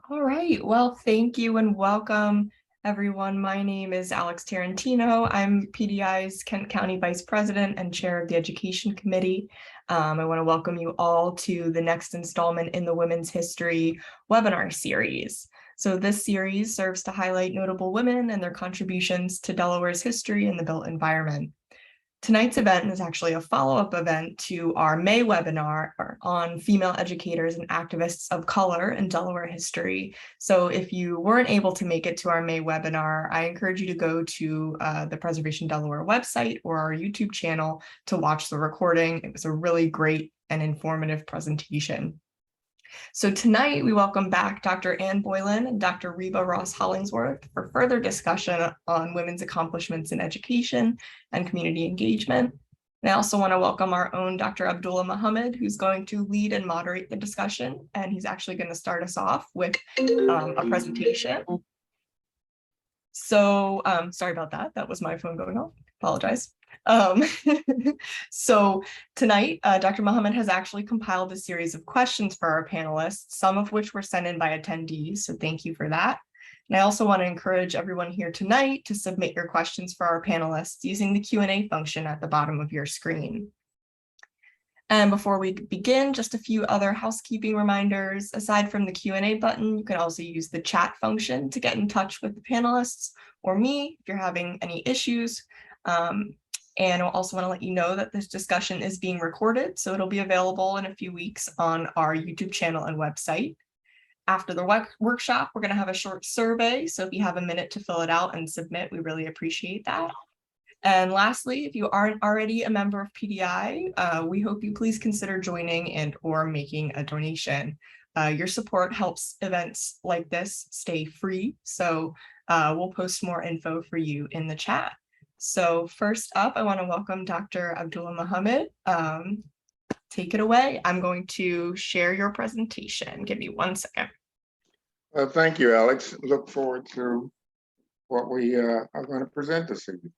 All right, well, thank you and welcome, everyone. My name is Alex Tarantino. I'm PDI's Kent County Vice President and Chair of the Education Committee. I want to welcome you all to the next installment in the Women's History webinar series. So this series serves to highlight notable women and their contributions to Delaware's history and the built environment. Tonight's event is actually a follow-up event to our May webinar on female educators and activists of color in Delaware history. So if you weren't able to make it to our May webinar, I encourage you to go to the Preservation Delaware website or our YouTube channel to watch the recording. It was a really great and informative presentation. So tonight we welcome back Dr. Ann Boylan and Dr. Reba Ross Hollingsworth for further discussion on women's accomplishments in education and community engagement. And I also want to welcome our own Dr. Abdullah Muhammad, who's going to lead and moderate the discussion. And he's actually going to start us off with a presentation. So sorry about that. That was my phone going off. Apologize. So tonight, Dr. Muhammad has actually compiled a series of questions for our panelists, some of which were sent in by attendees, so thank you for that. And I also want to encourage everyone here tonight to submit your questions for our panelists using the Q&A function at the bottom of your screen. And before we begin, just a few other housekeeping reminders. Aside from the Q&A button, you can also use the chat function to get in touch with the panelists or me if you're having any issues. And I also want to let you know that this discussion is being recorded, so it'll be available in a few weeks on our YouTube channel and website. After the workshop, we're going to have a short survey, so if you have a minute to fill it out and submit, we really appreciate that. And lastly, if you aren't already a member of PDI, we hope you please consider joining and or making a donation. Your support helps events like this stay free, so we'll post more info for you in the chat. So first up, I want to welcome Dr. Abdullah Muhammad. Take it away. I'm going to share your presentation. Give me 1 second. Thank you, Alex. Look forward to what we are going to present this evening.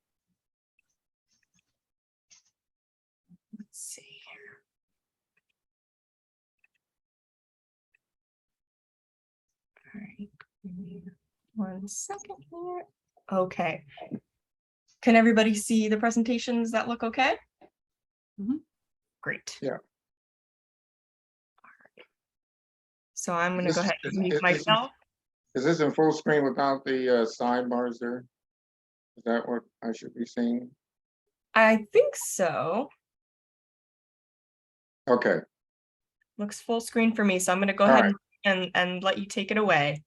Let's see here. All right, give me 1 second here. Okay. Can everybody see the presentations that look okay? Mm-hmm. Great. Yeah. All right. So I'm going to go ahead and mute myself. Is this in full screen without the sidebars there? Is that what I should be seeing? I think so. Okay. Looks full screen for me. So I'm going to go ahead and let you take it away.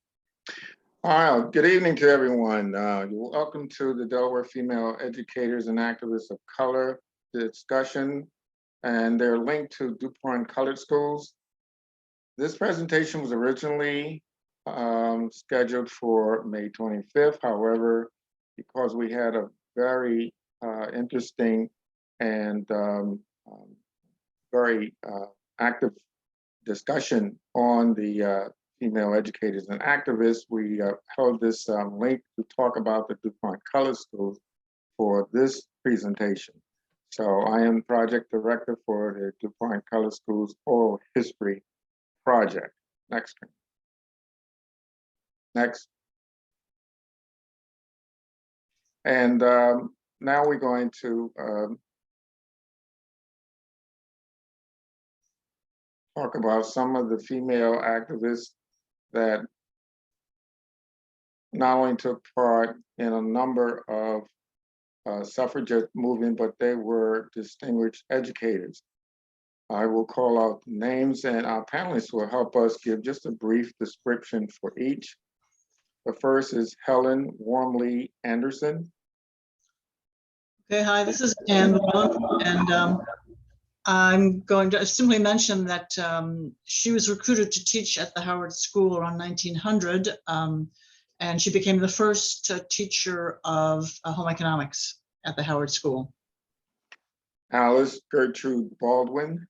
All right, good evening to everyone. Welcome to the Delaware Female Educators and Activists of Color discussion, and they're linked to DuPont Colored Schools. This presentation was originally scheduled for May 25th. However, because we had a very interesting and very active discussion on the female educators and activists, we held this link to talk about the DuPont Colored Schools for this presentation. So I am project director for the DuPont Colored Schools Oral History Project. Next screen. Next. And now we're going to talk about some of the female activists that not only took part in a number of suffragette movement, but they were distinguished educators. I will call out names and our panelists will help us give just a brief description for each. The first is Helen Wormley Anderson. Okay, hi, this is Ann, and I'm going to simply mention that she was recruited to teach at the Howard School around 1900, and she became the first teacher of home economics at the Howard School. Alice Gertrude Baldwin.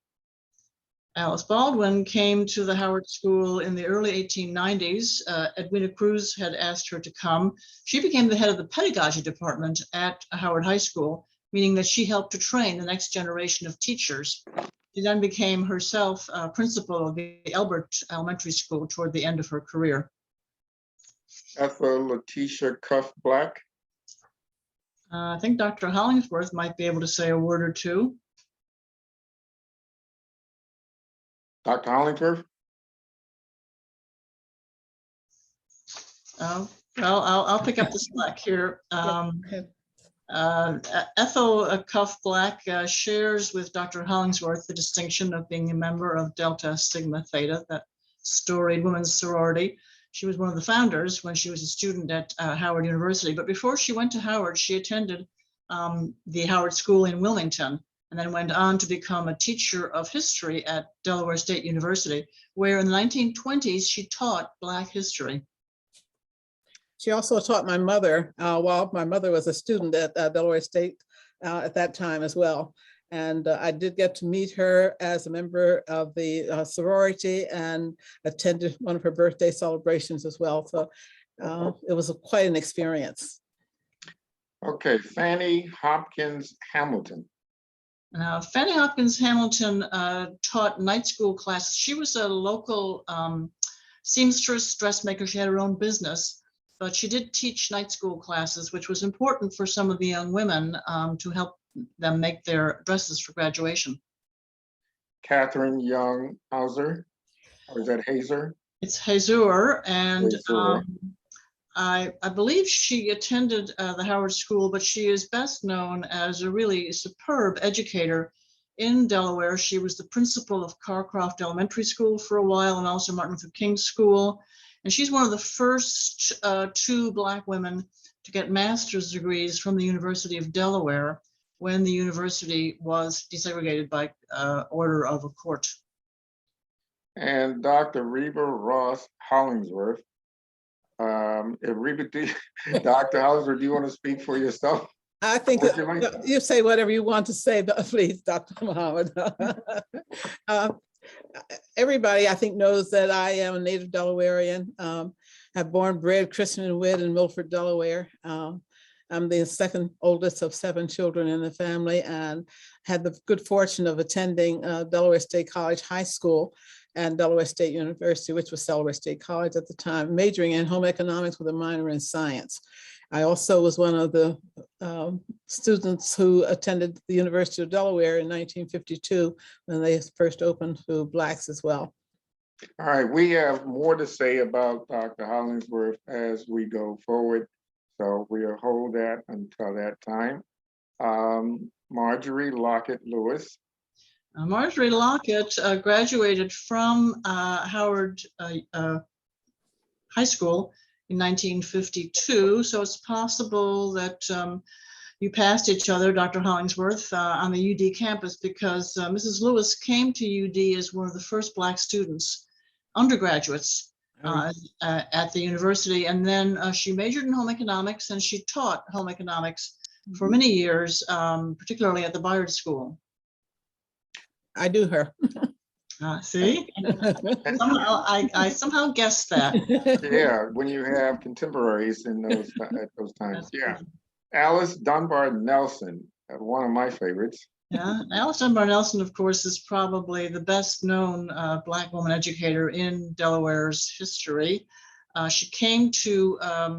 Alice Baldwin came to the Howard School in the early 1890s. Edwina Cruz had asked her to come. She became the head of the pedagogy department at Howard High School, meaning that she helped to train the next generation of teachers. She then became herself principal of the Elbert Elementary School toward the end of her career. Ethel Letitia Cuff Black. I think Dr. Hollingsworth might be able to say a word or two. Dr. Hollingsworth. Well, I'll pick up the slack here. Okay. Ethel Cuff Black shares with Dr. Hollingsworth the distinction of being a member of Delta Sigma Theta, that storied women's sorority. She was one of the founders when she was a student at Howard University. But before she went to Howard, she attended the Howard School in Wilmington, and then went on to become a teacher of history at Delaware State University, where in the 1920s she taught Black history. She also taught my mother while my mother was a student at Delaware State at that time as well. And I did get to meet her as a member of the sorority and attended one of her birthday celebrations as well. So it was quite an experience. Okay, Fanny Hopkins Hamilton. Now, Fanny Hopkins Hamilton taught night school classes. She was a local seamstress, dressmaker. She had her own business, but she did teach night school classes, which was important for some of the young women to help them make their dresses for graduation. Catherine Young Hauser, or is that Hazer? It's Hazur, and Hazur. I believe she attended the Howard School, but she is best known as a really superb educator in Delaware. She was the principal of Carcroft Elementary School for a while, and also Martin Luther King School. And she's one of the first two Black women to get master's degrees from the University of Delaware when the university was desegregated by order of a court. And Dr. Reba Ross Hollingsworth. Dr. Hollingsworth, do you want to speak for yourself? I think Would you like- you say whatever you want to say, but please, Dr. Muhammad. Everybody, I think, knows that I am a native Delawarean. I'm born, bred, christened, and wed in Milford, Delaware. I'm the second oldest of 7 children in the family, and had the good fortune of attending Delaware State College High School and Delaware State University, which was Delaware State College at the time, majoring in home economics with a minor in science. I also was one of the students who attended the University of Delaware in 1952 when they first opened to Blacks as well. All right, we have more to say about Dr. Hollingsworth as we go forward. So we'll hold that until that time. Marjorie Lockett Lewis. Marjorie Lockett graduated from Howard High School in 1952. So it's possible that you passed each other, Dr. Hollingsworth, on the UD campus, because Mrs. Lewis came to UD as one of the first Black students, undergraduates at the university. And then she majored in home economics, and she taught home economics for many years, particularly at the Bayard School. I do her. See, somehow I somehow guessed that. Yeah, when you have contemporaries in those at those times. That's Yeah. true. Alice Dunbar Nelson, one of my favorites. Yeah, Alice Dunbar Nelson, of course, is probably the best known Black woman educator in Delaware's history. She came to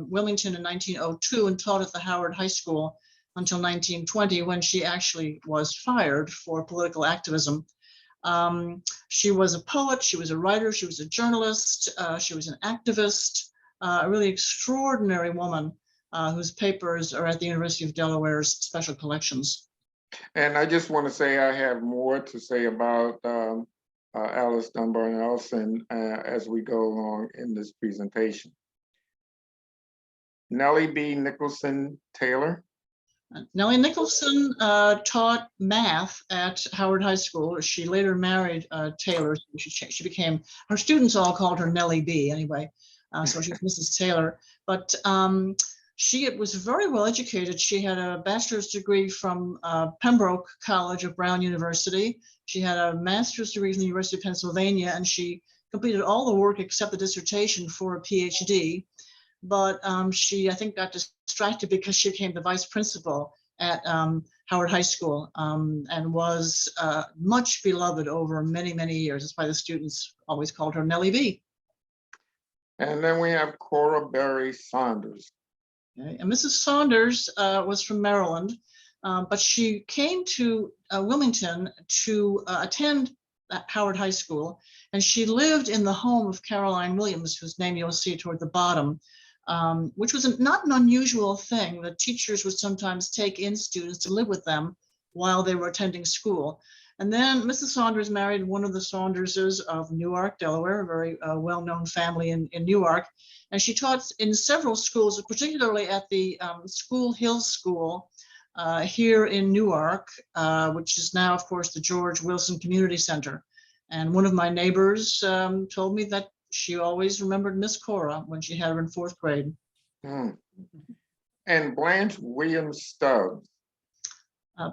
Wilmington in 1902 and taught at the Howard High School until 1920, when she actually was fired for political activism. She was a poet, she was a writer, she was a journalist, she was an activist, a really extraordinary woman whose papers are at the University of Delaware's special collections. And I just want to say I have more to say about Alice Dunbar Nelson as we go along in this presentation. Nellie B. Nicholson Taylor. Nellie Nicholson taught math at Howard High School. She later married Taylor. She became, her students all called her Nellie B anyway. So she was Mrs. Taylor. But she was very well educated. She had a bachelor's degree from Pembroke College of Brown University. She had a master's degree from the University of Pennsylvania, and she completed all the work except the dissertation for a PhD. But she, I think, got distracted because she became the vice principal at Howard High School and was much beloved over many, many years. That's why the students always called her Nellie B. And then we have Cora Berry Saunders. Okay. And Mrs. Saunders was from Maryland, but she came to Wilmington to attend at Howard High School, and she lived in the home of Caroline Williams, whose name you'll see toward the bottom, which was not an unusual thing. The teachers would sometimes take in students to live with them while they were attending school. And then Mrs. Saunders married one of the Saunderses of Newark, Delaware, a very well-known family in Newark. And she taught in several schools, particularly at the School Hill School here in Newark, which is now, of course, the George Wilson Community Center. And one of my neighbors told me that she always remembered Miss Cora when she had her in 4th grade. And Blanche Williams Stubbs.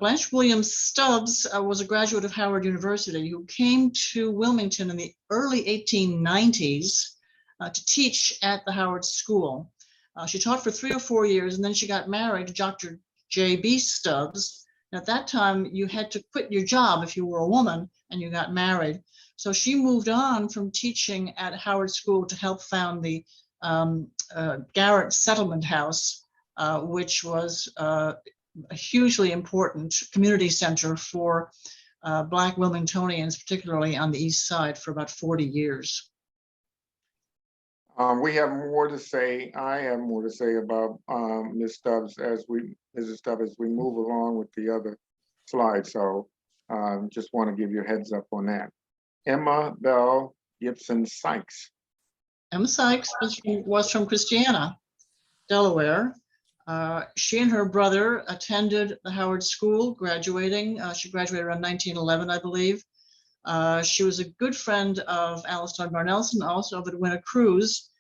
Blanche Williams Stubbs was a graduate of Howard University who came to Wilmington in the early 1890s to teach at the Howard School. She taught for 3 or 4 years, and then she got married to Dr. J.B. Stubbs. And at that time, you had to quit your job if you were a woman and you got married. So she moved on from teaching at Howard School to help found the Garrett Settlement House, which was a hugely important community center for Black Wilmingtonians, particularly on the East Side, for about 40 years. We have more to say. I have more to say about Mrs. Stubbs as we move along with the other slides. So just want to give you a heads up on that. Emma Bell Gibson Sykes. Emma Sykes was from Christiana, Delaware. She and her brother attended the Howard School, graduating. She graduated around 1911, I believe. She was a good friend of Alice Dunbar Nelson, also of Edwina Cruz.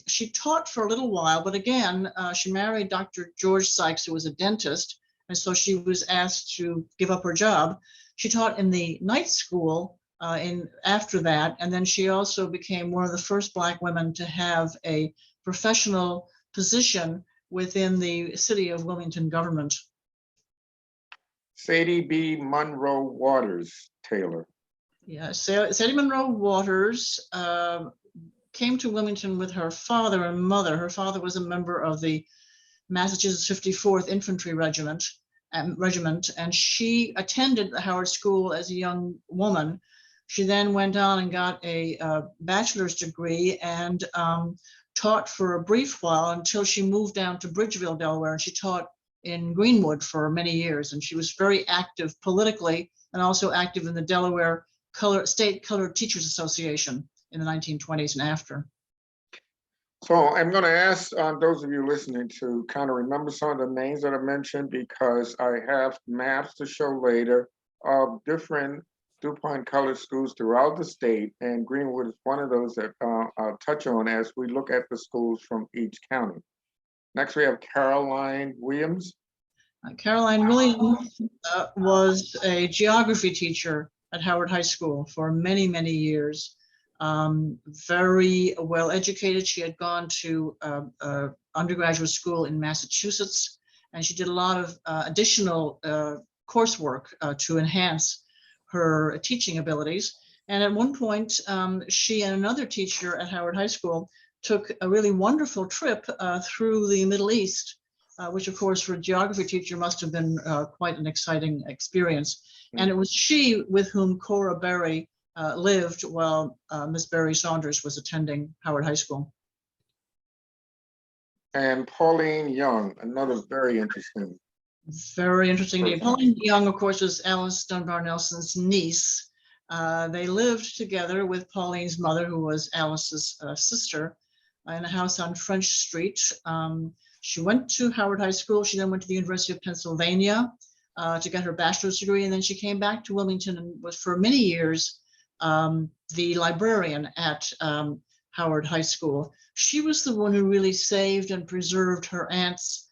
She taught for a little while, but again, she married Dr. George Sykes, who was a dentist, and so she was asked to give up her job. She taught in the night school after that, and then she also became one of the first Black women to have a professional position within the city of Wilmington government. Sadie B. Monroe Waters Taylor. Yeah, Sadie Monroe Waters came to Wilmington with her father and mother. Her father was a member of the Massachusetts 54th Infantry Regiment, and she attended the Howard School as a young woman. She then went on and got a bachelor's degree and taught for a brief while until she moved down to Bridgeville, Delaware, and she taught in Greenwood for many years. And she was very active politically and also active in the Delaware State Colored Teachers Association in the 1920s and after. So I'm going to ask those of you listening to kind of remember some of the names that I mentioned, because I have maps to show later of different DuPont colored schools throughout the state, and Greenwood is one of those that I'll touch on as we look at the schools from each county. Next, we have Caroline Williams. Caroline Williams was a geography teacher at Howard High School for many, many years. Very well educated. She had gone to undergraduate school in Massachusetts, and she did a lot of additional coursework to enhance her teaching abilities. And at one point, she and another teacher at Howard High School took a really wonderful trip through the Middle East, which of course for a geography teacher must have been quite an exciting experience. And it was she with whom Cora Berry lived while Miss Berry Saunders was attending Howard High School. And Pauline Young, another very interesting. Very interesting name. Pauline Young, of course, was Alice Dunbar Nelson's niece. They lived together with Pauline's mother, who was Alice's sister, in a house on French Street. She went to Howard High School. She then went to the University of Pennsylvania to get her bachelor's degree, and then she came back to Wilmington and was for many years the librarian at Howard High School. She was the one who really saved and preserved her aunt's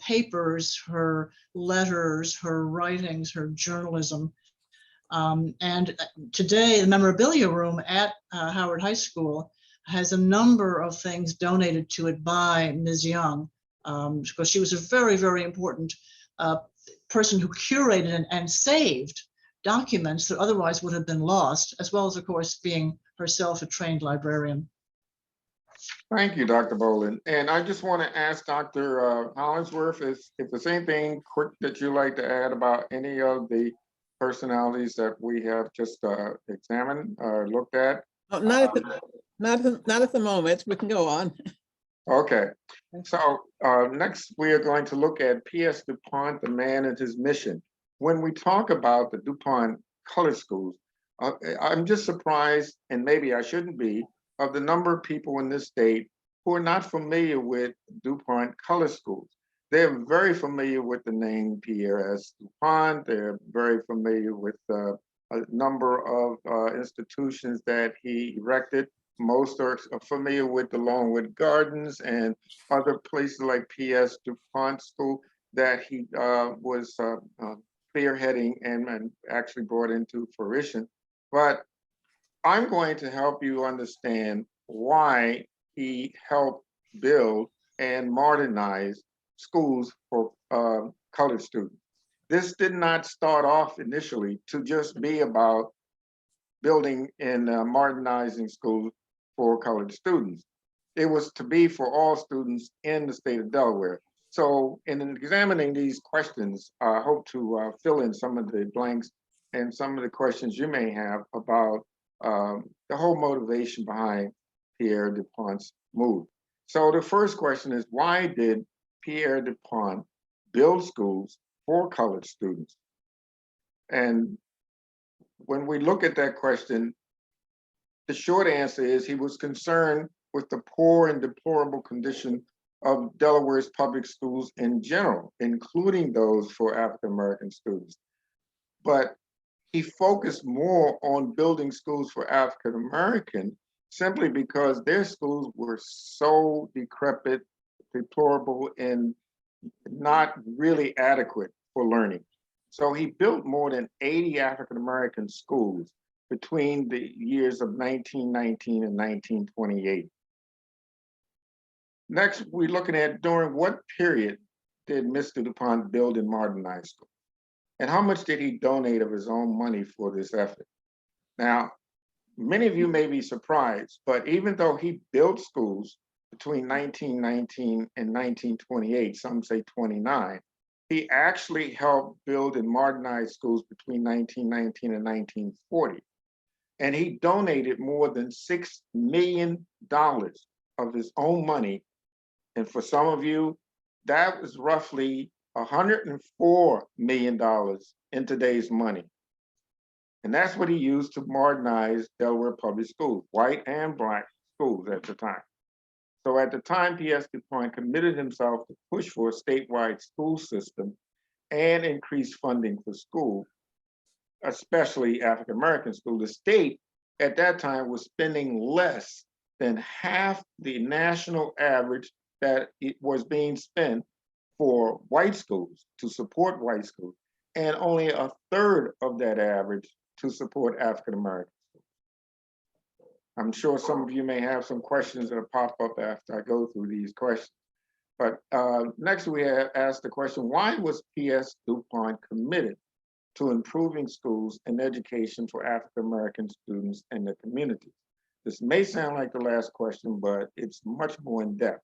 papers, her letters, her writings, her journalism. And today, the memorabilia room at Howard High School has a number of things donated to it by Ms. Young, because she was a very, very important person who curated and saved documents that otherwise would have been lost, as well as, of course, being herself a trained librarian. Thank you, Dr. Baldwin. And I just want to ask Dr. Hollingsworth if there's anything quick that you'd like to add about any of the personalities that we have just examined or looked at. Oh, not at the moment. We can go on. Okay, so next we are going to look at P.S. DuPont, the man and his mission. When we talk about the DuPont color schools, I'm just surprised, and maybe I shouldn't be, of the number of people in this state who are not familiar with DuPont color schools. They're very familiar with the name Pierre S. DuPont. They're very familiar with a number of institutions that he erected. Most are familiar with the Longwood Gardens and other places like P.S. DuPont School that he was spearheading and actually brought into fruition. But I'm going to help you understand why he helped build and modernize schools for colored students. This did not start off initially to just be about building and modernizing schools for colored students. It was to be for all students in the state of Delaware. So in examining these questions, I hope to fill in some of the blanks and some of the questions you may have about the whole motivation behind Pierre DuPont's move. So the first question is, why did Pierre DuPont build schools for colored students? And when we look at that question, the short answer is he was concerned with the poor and deplorable condition of Delaware's public schools in general, including those for African-American students. But he focused more on building schools for African-American simply because their schools were so decrepit, deplorable, and not really adequate for learning. So he built more than 80 African-American schools between the years of 1919 and 1928. Next, we're looking at during what period did Mr. DuPont build and modernize schools? And how much did he donate of his own money for this effort? Now, many of you may be surprised, but even though he built schools between 1919 and 1928, some say 29, he actually helped build and modernize schools between 1919 and 1940. And he donated more than $6 million of his own money. And for some of you, that was roughly $104 million in today's money. And that's what he used to modernize Delaware public schools, white and black schools at the time. So at the time, P.S. DuPont committed himself to push for a statewide school system and increase funding for school, especially African-American school. The state at that time was spending less than half the national average that it was being spent for white schools to support white schools, and only a third of that average to support African-American schools. I'm sure some of you may have some questions that pop up after I go through these questions. But next we have asked the question, why was P.S. DuPont committed to improving schools and education for African-American students in the community? This may sound like the last question, but it's much more in depth.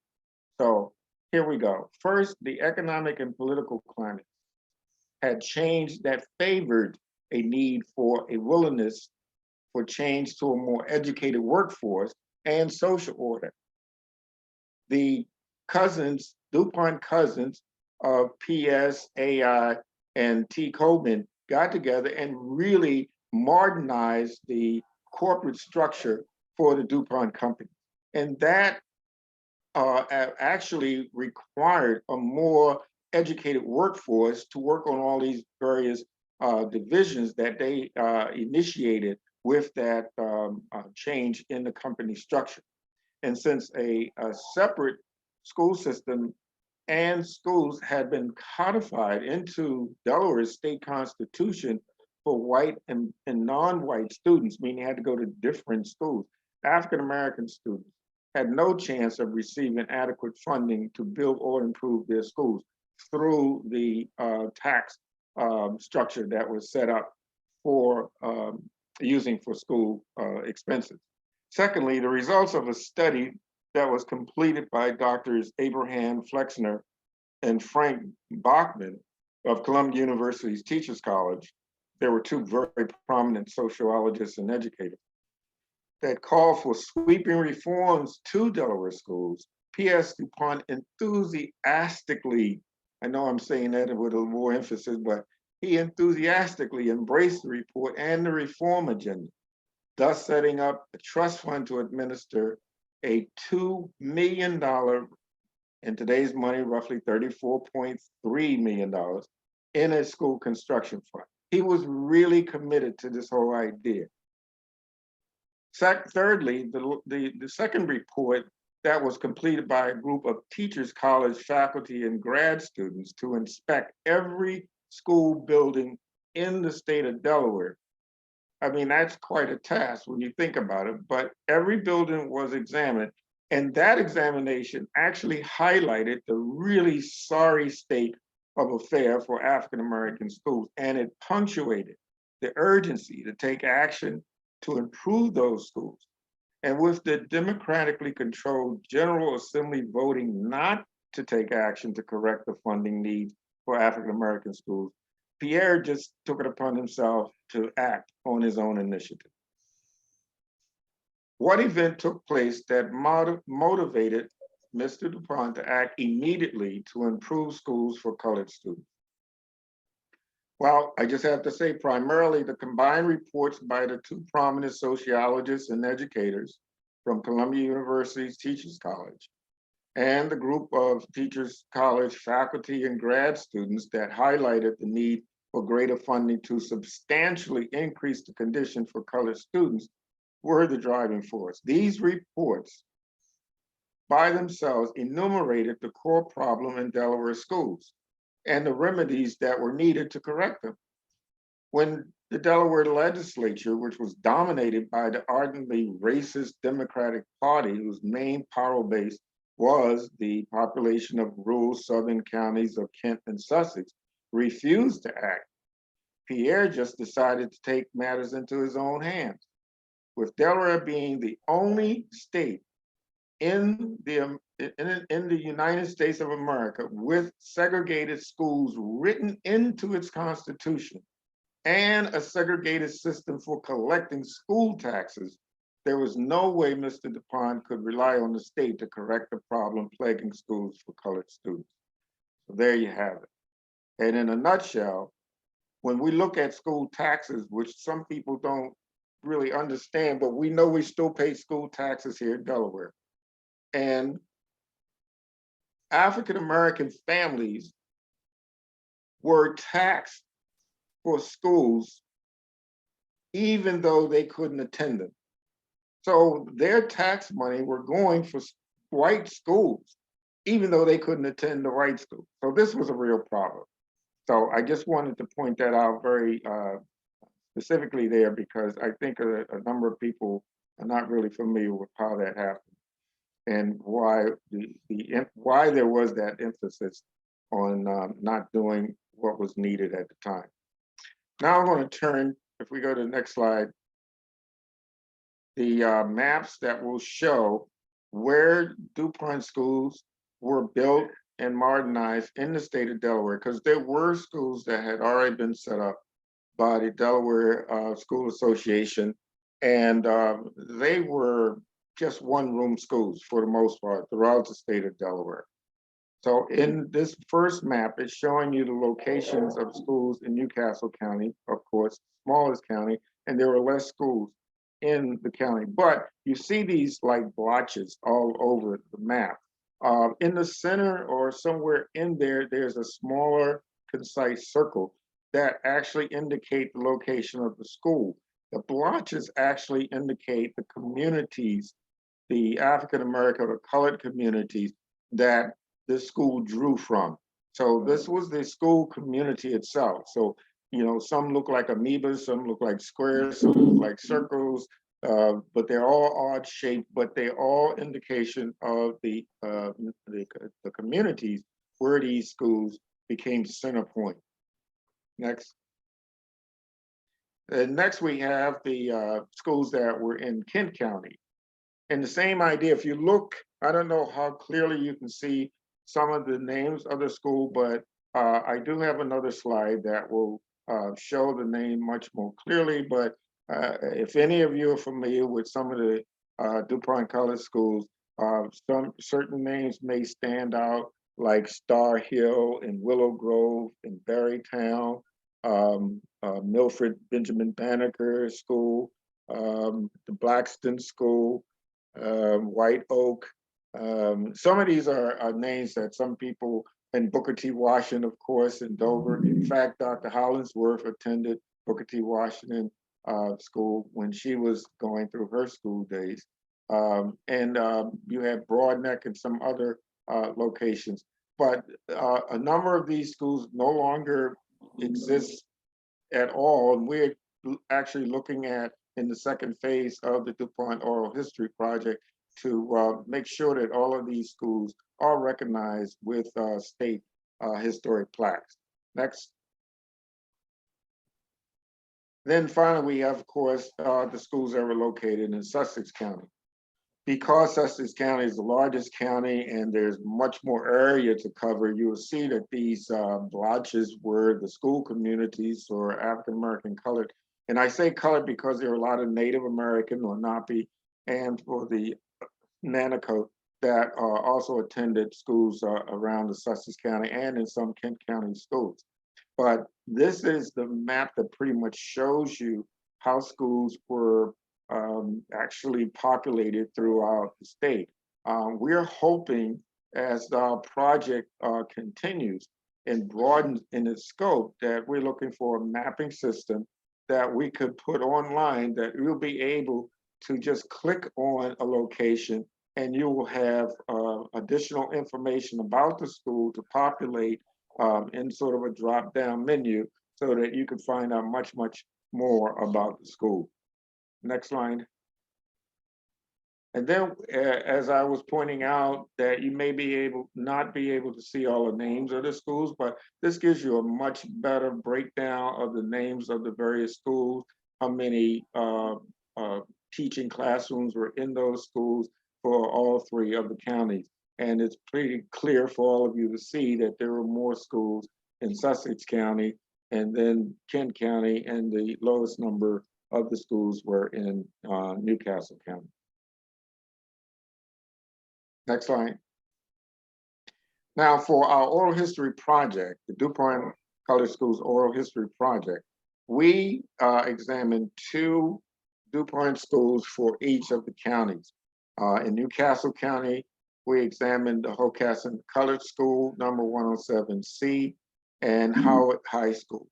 So here we go. First, the economic and political climate had changed that favored a need for a willingness for change to a more educated workforce and social order. The cousins, DuPont cousins of P.S., A.I., and T. Coleman got together and really modernized the corporate structure for the DuPont company. And that actually required a more educated workforce to work on all these various divisions that they initiated with that change in the company structure. And since a separate school system and schools had been codified into Delaware's state constitution for white and non-white students, meaning they had to go to different schools, African-American students had no chance of receiving adequate funding to build or improve their schools through the tax structure that was set up for using for school expenses. Secondly, the results of a study that was completed by Doctors Abraham Flexner and Frank Bachman of Columbia University's Teachers College. There were two very prominent sociologists and educators that called for sweeping reforms to Delaware schools. P.S. DuPont enthusiastically, I know I'm saying that with a little more emphasis, but he enthusiastically embraced the report and the reform agenda, thus setting up a trust fund to administer a $2 million, in today's money, roughly $34.3 million, in a school construction fund. He was really committed to this whole idea. Thirdly, the second report that was completed by a group of teachers, college faculty, and grad students to inspect every school building in the state of Delaware. I mean, that's quite a task when you think about it, but every building was examined, and that examination actually highlighted the really sorry state of affair for African-American schools, and it punctuated the urgency to take action to improve those schools. And with the democratically controlled General Assembly voting not to take action to correct the funding needs for African-American schools, Pierre just took it upon himself to act on his own initiative. What event took place that motivated Mr. DuPont to act immediately to improve schools for colored students? Well, I just have to say, primarily the combined reports by the two prominent sociologists and educators from Columbia University's Teachers College and the group of Teachers College faculty and grad students that highlighted the need for greater funding to substantially increase the condition for colored students were the driving force. These reports by themselves enumerated the core problem in Delaware schools and the remedies that were needed to correct them. When the Delaware legislature, which was dominated by the ardently racist Democratic Party, whose main power base was the population of rural southern counties of Kent and Sussex, refused to act, Pierre just decided to take matters into his own hands. With Delaware being the only state in the United States of America with segregated schools written into its constitution and a segregated system for collecting school taxes, there was no way Mr. DuPont could rely on the state to correct the problem plaguing schools for colored students. So there you have it. And in a nutshell, when we look at school taxes, which some people don't really understand, but we know we still pay school taxes here in Delaware. And African-American families were taxed for schools even though they couldn't attend them. So their tax money were going for white schools, even though they couldn't attend the white school. So this was a real problem. So I just wanted to point that out very specifically there, because I think a number of people are not really familiar with how that happened and why why there was that emphasis on not doing what was needed at the time. Now I'm going to turn, if we go to the next slide, the maps that will show where DuPont schools were built and modernized in the state of Delaware, because there were schools that had already been set up by the Delaware School Association, and they were just one-room schools for the most part throughout the state of Delaware. So in this first map, it's showing you the locations of schools in Newcastle County, of course, smallest county, and there were less schools in the county. But you see these like blotches all over the map. In the center or somewhere in there, there's a smaller, concise circle that actually indicate the location of the school. The blotches actually indicate the communities, the African-American or colored communities that this school drew from. So this was the school community itself. So, you know, some look like amoebas, some look like squares, some look like circles, but they're all odd shaped, but they're all indication of the communities where these schools became center point. Next. Next we have the schools that were in Kent County. And the same idea, if you look I don't know how clearly you can see some of the names of the school, but I do have another slide that will show the name much more clearly. But if any of you are familiar with some of the DuPont College schools, some certain names may stand out, like Star Hill and Willow Grove and Berrytown, Milford Benjamin Banneker School, the Blackston School, White Oak. Some of these are names that some people, and Booker T. Washington, of course, in Dover. In fact, Dr. Hollingsworth attended Booker T. Washington School when she was going through her school days. And you have Broadneck and some other locations. But a number of these schools no longer exist at all. And we're actually looking at, in the second phase of the DuPont Oral History Project, to make sure that all of these schools are recognized with state historic plaques. Next. Then finally, we have, of course, the schools that were located in Sussex County. Because Sussex County is the largest county and there's much more area to cover, you will see that these blotches were the school communities or African American colored. And I say colored because there are a lot of Native American or Napi and for the Nanaco that also attended schools around the Sussex County and in some Kent County schools. But this is the map that pretty much shows you how schools were actually populated throughout the state. We're hoping as our project continues and broadens in its scope that we're looking for a mapping system that we could put online that we'll be able to just click on a location and you will have additional information about the school to populate in sort of a drop-down menu so that you can find out much, much more about the school. Next line. And then, as I was pointing out, that you may not be able to see all the names of the schools, but this gives you a much better breakdown of the names of the various schools, how many teaching classrooms were in those schools for all three of the counties. And it's pretty clear for all of you to see that there were more schools in Sussex County and then Kent County, and the lowest number of the schools were in Newcastle County. Next slide. Now for our oral history project, the DuPont College Schools Oral History Project, we examined 2 DuPont schools for each of the counties. In Newcastle County, we examined the Hocassin Colored School, number 107C, and Howard High School.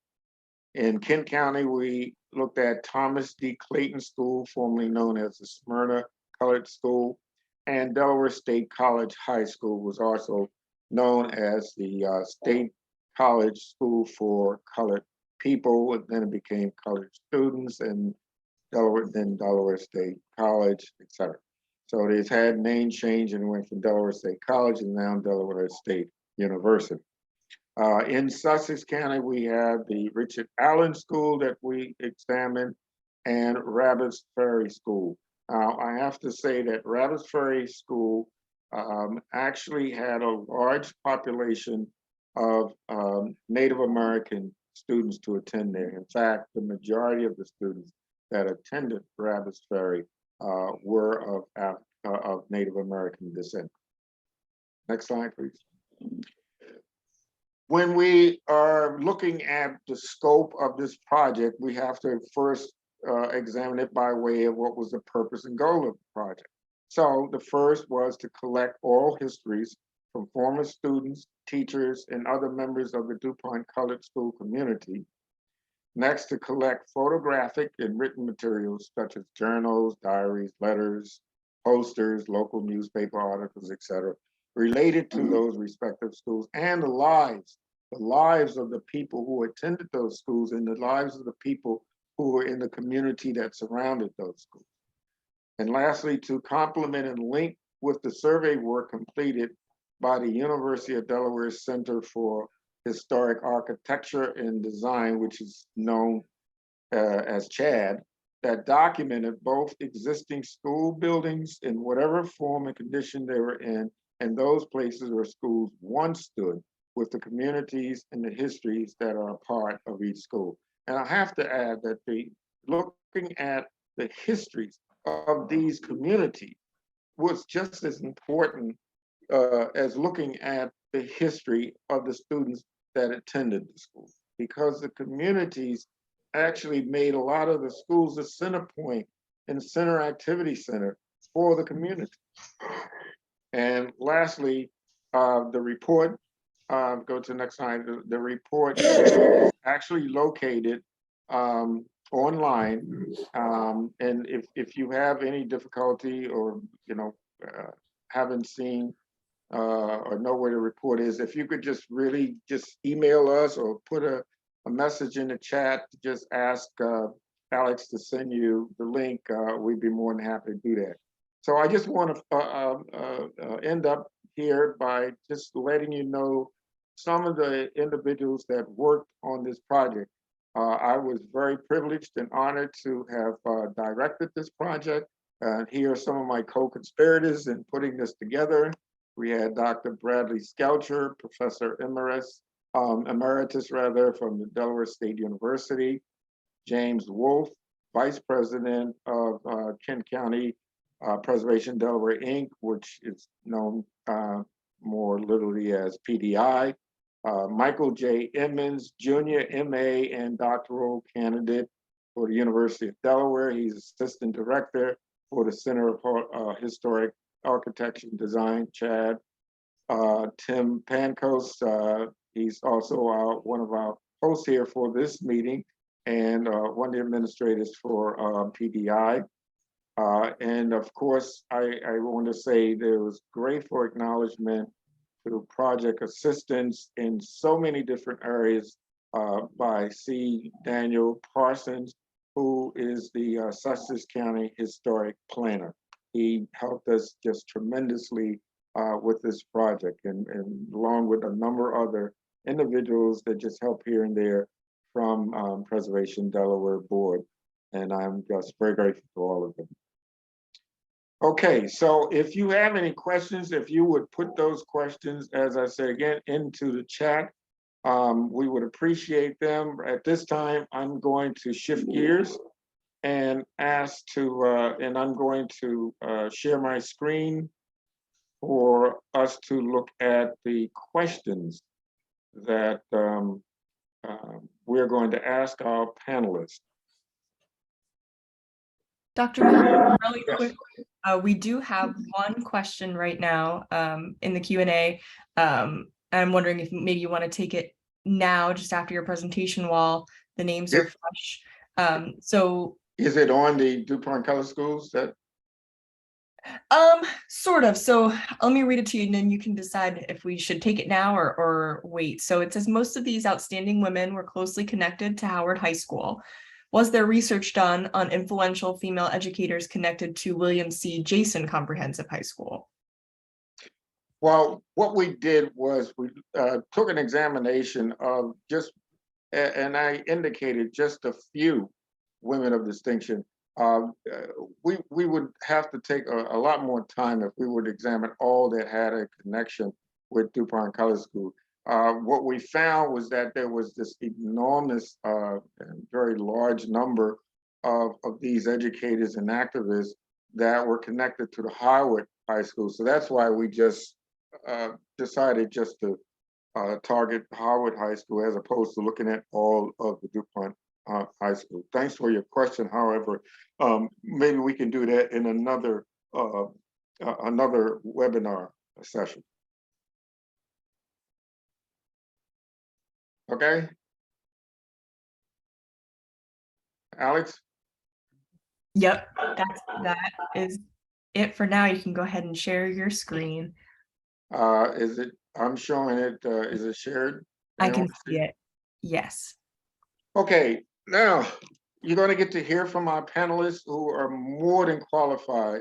In Kent County, we looked at Thomas D. Clayton School, formerly known as the Smyrna Colored School, and Delaware State College High School was also known as the State College School for Colored People, and then it became Colored Students, and Delaware State College, etc. So it has had name change and went from Delaware State College and now Delaware State University. In Sussex County, we have the Richard Allen School that we examined and Rabbits Ferry School. I have to say that Rabbits Ferry School actually had a large population of Native American students to attend there. In fact, the majority of the students that attended Rabbits Ferry were of Native American descent. Next slide, please. When we are looking at the scope of this project, we have to first examine it by way of what was the purpose and goal of the project. So the first was to collect oral histories from former students, teachers, and other members of the DuPont Colored School community. Next, to collect photographic and written materials such as journals, diaries, letters, posters, local newspaper articles, etc., related to those respective schools, and the lives of the people who attended those schools and the lives of the people who were in the community that surrounded those schools. And lastly, to complement and link with the survey work completed by the University of Delaware Center for Historic Architecture and Design, which is known as CHAD, that documented both existing school buildings in whatever form and condition they were in, and those places where schools once stood, with the communities and the histories that are a part of each school. And I have to add that looking at the histories of these communities was just as important as looking at the history of the students that attended the school, because the communities actually made a lot of the schools a center point and center activity center for the community. And lastly, the report, go to the next slide. The report is actually located online. And if you have any difficulty or, haven't seen or know where the report is, if you could just really just email us or put a message in the chat, just ask Alex to send you the link, we'd be more than happy to do that. So I just want to end up here by just letting you know some of the individuals that worked on this project. I was very privileged and honored to have directed this project. Here are some of my co-conspirators in putting this together. We had Dr. Bradley Skelcher, Professor Emeritus from the Delaware State University, James Wolfe, Vice President of Kent County Preservation Delaware, Inc., which is known more literally as PDI, Michael J. Emmons, Jr., MA, and doctoral candidate for the University of Delaware. He's Assistant Director for the Center of Historic Architecture and Design, CHAD. Tim Pankos, he's also one of our hosts here for this meeting, and one of the administrators for PDI. And of course, I want to say there was grateful acknowledgement to project assistance in so many different areas by C. Daniel Parsons, who is the Sussex County Historic Planner. He helped us just tremendously with this project, and along with a number of other individuals that just help here and there from Preservation Delaware Board. And I'm just very grateful to all of them. Okay, so if you have any questions, if you would put those questions, as I said again, into the chat, we would appreciate them. At this time, I'm going to shift gears and ask to, and I'm going to share my screen for us to look at the questions that we're going to ask our panelists. Dr. Muhammad, really quick, we do have one question right now in the Q&A. I'm wondering if maybe you want to take it now, just after your presentation, while the names are fresh. So is it on the DuPont Color Schools? Sort of. So let me read it to you, and then you can decide if we should take it now or wait. So it says, most of these outstanding women were closely connected to Howard High School. Was there research done on influential female educators connected to William C. Jason Comprehensive High School? Well, what we did was we took an examination of just, and I indicated just a few women of distinction. We would have to take a lot more time if we would examine all that had a connection with DuPont Color School. What we found was that there was this enormous and very large number of these educators and activists that were connected to the Howard High School. So that's why we just decided just to target Howard High School as opposed to looking at all of the DuPont High School. Thanks for your question. However, maybe we can do that in another webinar session. Okay. Alex? Yep, that is it for now. You can go ahead and share your screen. Is it, I'm showing it, is it shared? I can see it. Yes. Okay, now you're going to get to hear from our panelists who are more than qualified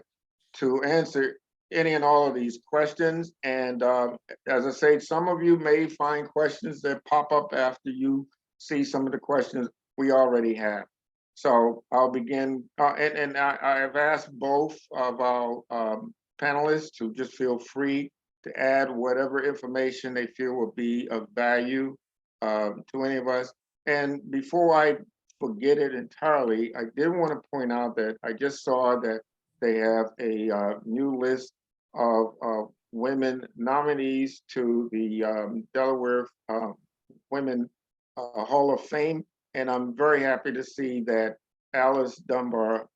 to answer any and all of these questions. And as I say, some of you may find questions that pop up after you see some of the questions we already have. So I'll begin, and I have asked both of our panelists to just feel free to add whatever information they feel will be of value to any of us. And before I forget it entirely, I did want to point out that I just saw that they have a new list of women nominees to the Delaware Women Hall of Fame. And I'm very happy to see that Alice Dunbar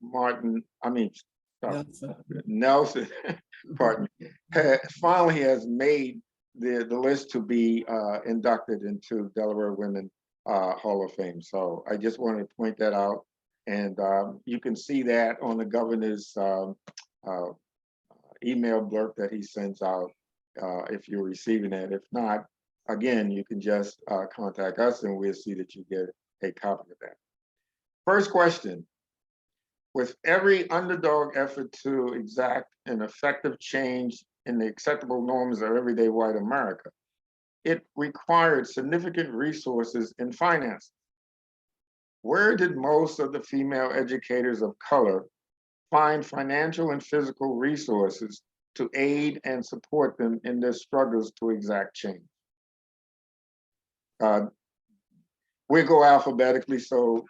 Nelson, pardon me, finally has made the list to be inducted into Delaware Women Hall of Fame. So I just wanted to point that out. And you can see that on the governor's email blurb that he sends out if you're receiving it. If not, again, you can just contact us and we'll see that you get a copy of that. First question. With every underdog effort to exact an effective change in the acceptable norms of everyday white America, it required significant resources in finance. Where did most of the female educators of color find financial and physical resources to aid and support them in their struggles to exact change? We'll go alphabetically, so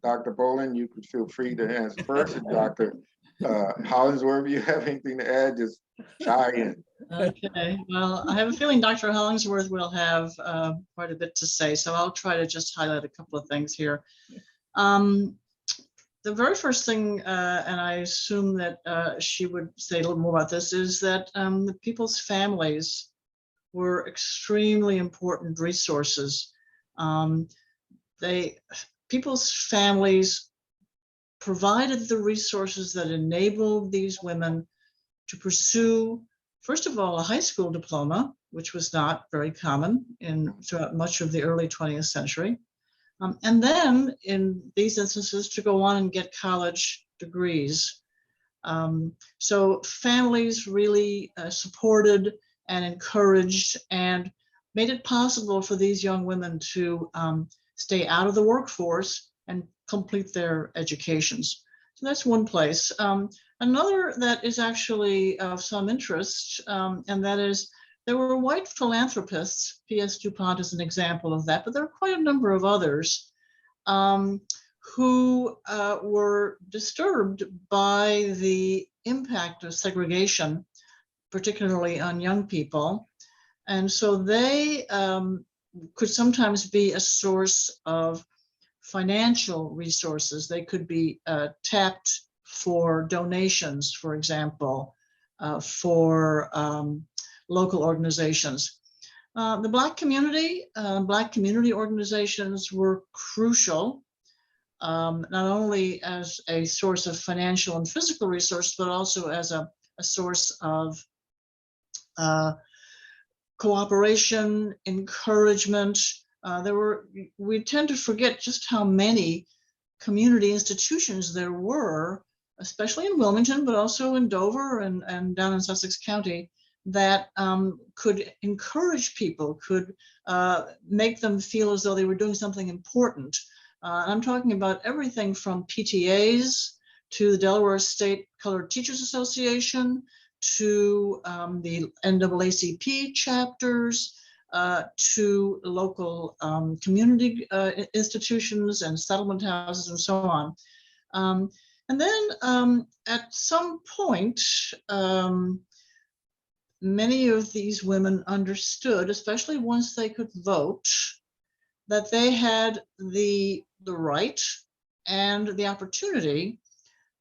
Dr. Baldwin, you can feel free to answer first, and Dr. Hollingsworth, if you have anything to add, just chime in. Okay, well, I have a feeling Dr. Hollingsworth will have quite a bit to say, so I'll try to just highlight a couple of things here. The very first thing, and I assume that she would say a little more about this, is that the people's families were extremely important resources. People's families provided the resources that enabled these women to pursue, first of all, a high school diploma, which was not very common throughout much of the early 20th century. And then in these instances to go on and get college degrees. So families really supported and encouraged and made it possible for these young women to stay out of the workforce and complete their educations. So that's one place. Another that is actually of some interest, and that is there were white philanthropists. P.S. DuPont is an example of that, but there are quite a number of others who were disturbed by the impact of segregation, particularly on young people. And so they could sometimes be a source of financial resources. They could be tapped for donations, for example, for local organizations. The Black community organizations were crucial, not only as a source of financial and physical resource, but also as a source of cooperation, encouragement. We tend to forget just how many community institutions there were, especially in Wilmington, but also in Dover and down in Sussex County, that could encourage people, could make them feel as though they were doing something important. I'm talking about everything from PTAs to the Delaware State Colored Teachers Association, to the NAACP chapters, to local community institutions and settlement houses and so on. And then at some point, many of these women understood, especially once they could vote, that they had the right and the opportunity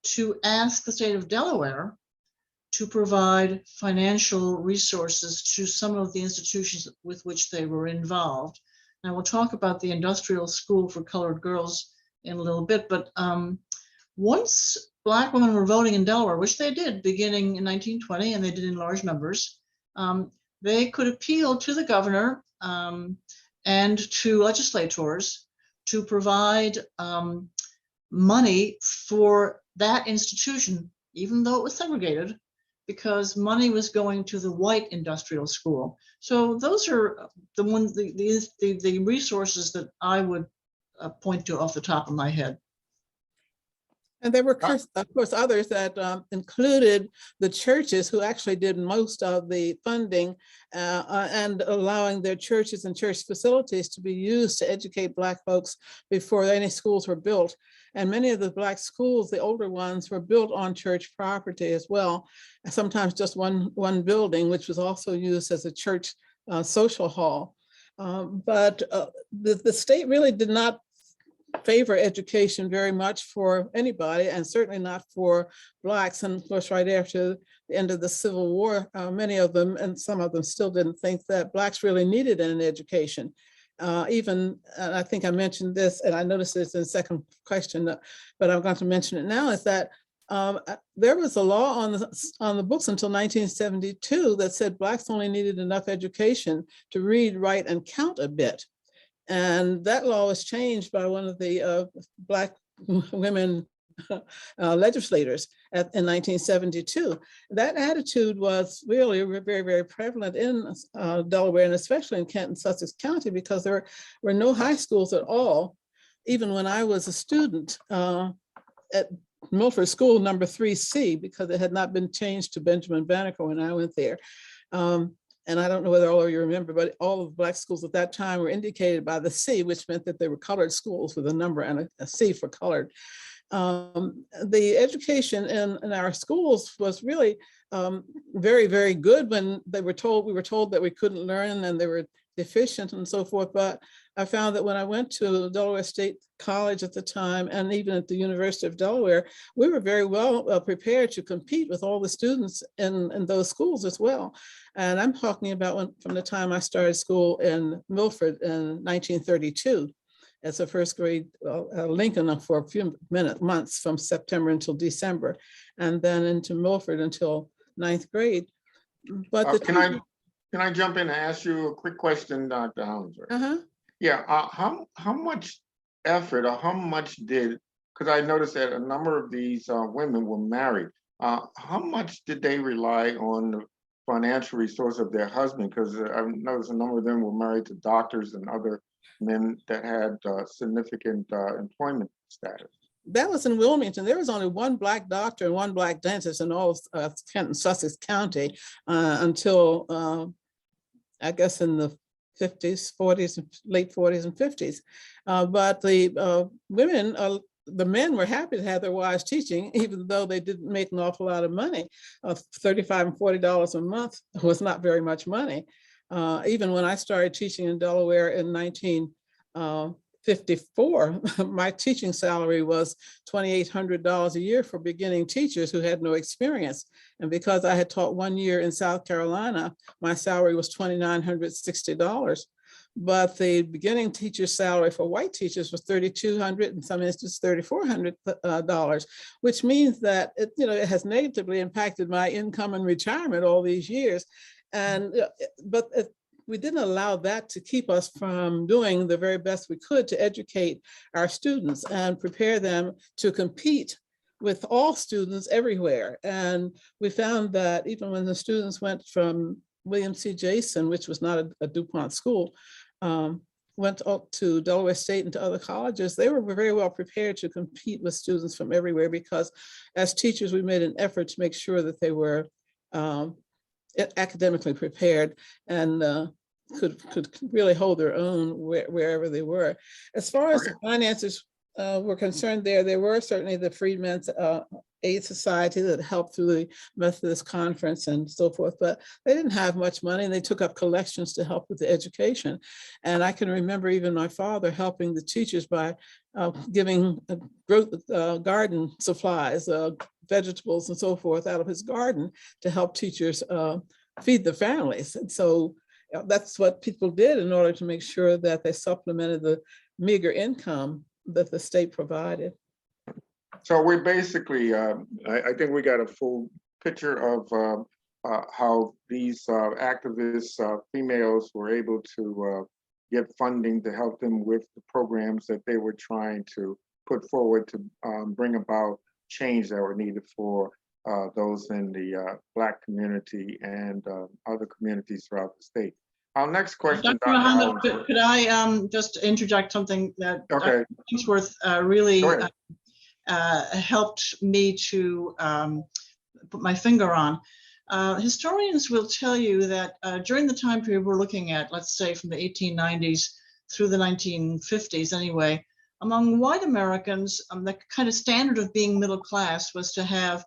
to ask the state of Delaware to provide financial resources to some of the institutions with which they were involved. And we'll talk about the Industrial School for Colored Girls in a little bit, but once Black women were voting in Delaware, which they did beginning in 1920, and they did in large numbers, they could appeal to the governor and to legislators to provide money for that institution, even though it was segregated, because money was going to the white industrial school. So those are the resources that I would point to off the top of my head. And there were, of course, others that included the churches who actually did most of the funding and allowing their churches and church facilities to be used to educate Black folks before any schools were built. And many of the Black schools, the older ones, were built on church property as well. Sometimes just one building, which was also used as a church social hall. But the state really did not favor education very much for anybody, and certainly not for Blacks. And of course, right after the end of the Civil War, many of them, and some of them still didn't think that Blacks really needed an education. Even, I think I mentioned this, and I noticed this in the second question, but I'm going to mention it now, is that there was a law on the books until 1972 that said Blacks only needed enough education to read, write, and count a bit. And that law was changed by one of the Black women legislators in 1972. That attitude was really very, very prevalent in Delaware, and especially in Kent and Sussex County, because there were no high schools at all. Even when I was a student at Milford School number 3C, because it had not been changed to Benjamin Banneker when I went there. And I don't know whether all of you remember, but all of Black schools at that time were indicated by the C, which meant that they were colored schools with a number and a C for colored. The education in our schools was really very, very good when we were told that we couldn't learn and they were deficient and so forth. But I found that when I went to Delaware State College at the time, and even at the University of Delaware, we were very well prepared to compete with all the students in those schools as well. And I'm talking about from the time I started school in Milford in 1932 as a first grade Lincoln for a few months from September until December, and then into Milford until 9th grade. But can I jump in and ask you a quick question, Dr. Hollingsworth? Yeah, how much effort or how much did, because I noticed that a number of these women were married, how much did they rely on the financial resource of their husband? Because I've noticed a number of them were married to doctors and other men that had significant employment status. That was in Wilmington. There was only one Black doctor and one Black dentist in all of Kent and Sussex County until I guess in the 50s, 40s, late 40s and 50s. But the women, the men were happy to have their wives teaching, even though they didn't make an awful lot of money. $35 and $40 a month was not very much money. Even when I started teaching in Delaware in 1954, my teaching salary was $2,800 a year for beginning teachers who had no experience. And because I had taught 1 year in South Carolina, my salary was $2,960. But the beginning teacher salary for white teachers was $3,200, in some instances $3,400, which means that it has negatively impacted my income and retirement all these years. And we didn't allow that to keep us from doing the very best we could to educate our students and prepare them to compete with all students everywhere. And we found that even when the students went from William C. Jason, which was not a DuPont school, went up to Delaware State and to other colleges, they were very well prepared to compete with students from everywhere, because as teachers, we made an effort to make sure that they were academically prepared and could really hold their own wherever they were. As far as the finances were concerned, there were certainly the Freedmen's Aid Society that helped through the Methodist Conference and so forth, but they didn't have much money, and they took up collections to help with the education. And I can remember even my father helping the teachers by giving garden supplies, vegetables and so forth out of his garden to help teachers feed the families. And so that's what people did in order to make sure that they supplemented the meager income that the state provided. So we basically, I think we got a full picture of how these activist females were able to get funding to help them with the programs that they were trying to put forward to bring about change that were needed for those in the Black community and other communities throughout the state. Our next question, Dr. Muhammad, could I just interject something that okay. Hollingsworth really helped me to put my finger on. Historians will tell you that during the time period we're looking at, let's say from the 1890s through the 1950s anyway, among white Americans, the kind of standard of being middle class was to have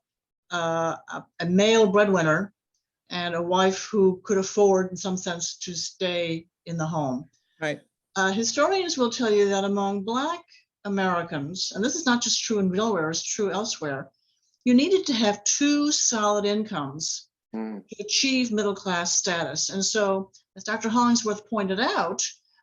a male breadwinner and a wife who could afford, in some sense, to stay in the home. Right. Historians will tell you that among Black Americans, and this is not just true in Delaware, it's true elsewhere, you needed to have two solid incomes to achieve middle-class status. And so, as Dr. Hollingsworth pointed out,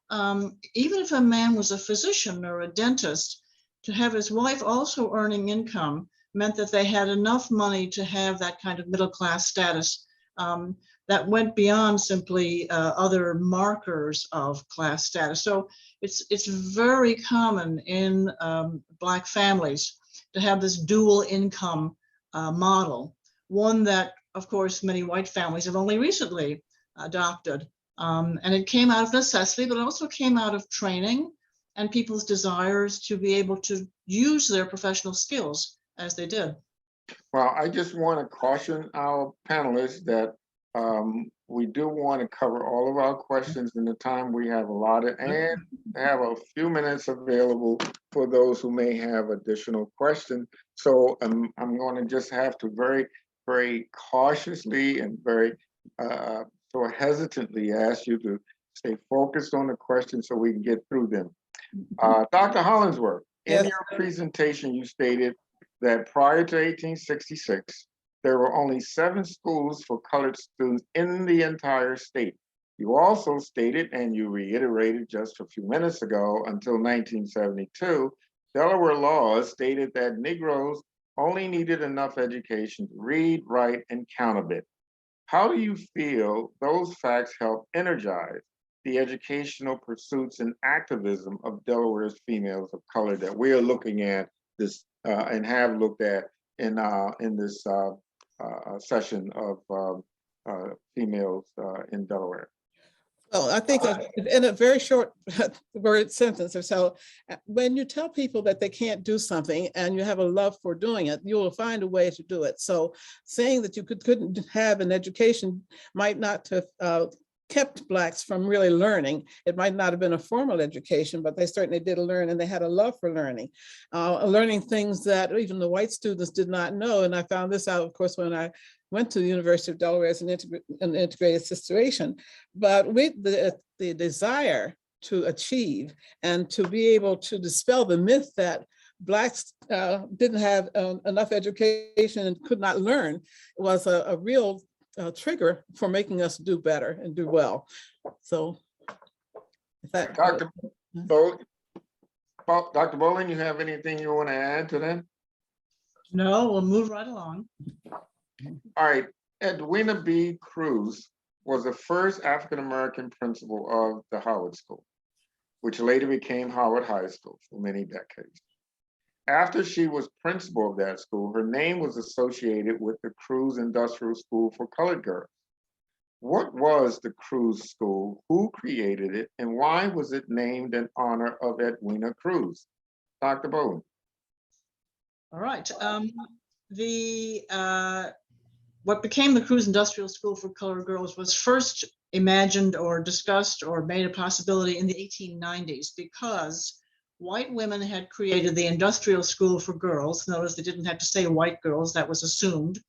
even if a man was a physician or a dentist, to have his wife also earning income meant that they had enough money to have that kind of middle-class status that went beyond simply other markers of class status. So it's very common in Black families to have this dual income model, one that, of course, many white families have only recently adopted. And it came out of necessity, but it also came out of training and people's desires to be able to use their professional skills as they did. Well, I just want to caution our panelists that we do want to cover all of our questions in the time we have allotted and have a few minutes available for those who may have additional questions. So I'm going to just have to very, very cautiously and very sort of hesitantly ask you to stay focused on the questions so we can get through them. Dr. Hollingsworth, in your presentation, you stated that prior to 1866, there were only 7 schools for colored students in the entire state. You also stated, and you reiterated just a few minutes ago, until 1972, Delaware laws stated that Negroes only needed enough education to read, write, and count a bit. How do you feel those facts help energize the educational pursuits and activism of Delaware's females of color that we are looking at this and have looked at in this session of females in Delaware? Well, I think in a very short word sentence or so, when you tell people that they can't do something and you have a love for doing it, you will find a way to do it. So saying that you couldn't have an education might not have kept Blacks from really learning. It might not have been a formal education, but they certainly did learn, and they had a love for learning, learning things that even the white students did not know. And I found this out, of course, when I went to the University of Delaware as an integrated situation. But with the desire to achieve and to be able to dispel the myth that Blacks didn't have enough education and could not learn was a real trigger for making us do better and do well. So, Dr. Baldwin, you have anything you want to add to that? No, we'll move right along. All right, Edwina B. Cruz was the first African-American principal of the Howard School, which later became Howard High School for many decades. After she was principal of that school, her name was associated with the Cruz Industrial School for Colored Girls. What was the Cruz School? Who created it? And why was it named in honor of Edwina Cruz? Dr. Baldwin. All right. What became the Cruz Industrial School for Colored Girls was first imagined or discussed or made a possibility in the 1890s because white women had created the Industrial School for Girls. Notice they didn't have to say white girls, that was assumed.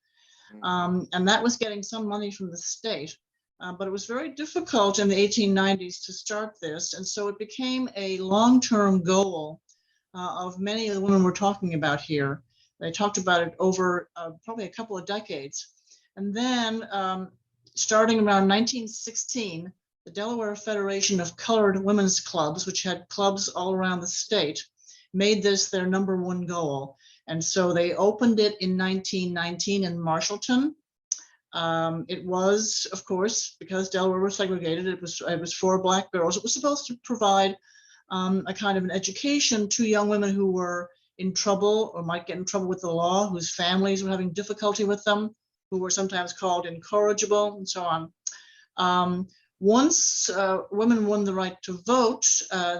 And that was getting some money from the state. But it was very difficult in the 1890s to start this. And so it became a long-term goal of many of the women we're talking about here. They talked about it over probably a couple of decades. And then starting around 1916, the Delaware Federation of Colored Women's Clubs, which had clubs all around the state, made this their #1 goal. And so they opened it in 1919 in Marshallton. It was, of course, because Delaware was segregated, it was for Black girls. It was supposed to provide a kind of an education to young women who were in trouble or might get in trouble with the law, whose families were having difficulty with them, who were sometimes called incorrigible and so on. Once women won the right to vote,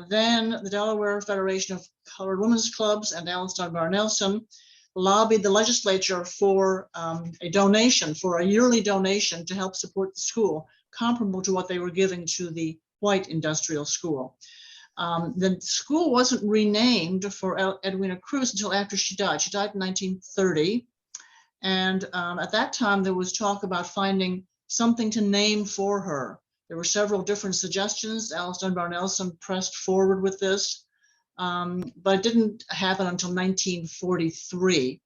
then the Delaware Federation of Colored Women's Clubs and Alice Dunbar Nelson lobbied the legislature for a donation, for a yearly donation to help support the school, comparable to what they were giving to the white industrial school. The school wasn't renamed for Edwina Cruz until after she died. She died in 1930. And at that time, there was talk about finding something to name for her. There were several different suggestions. Alice Dunbar Nelson pressed forward with this, but it didn't happen until 1943.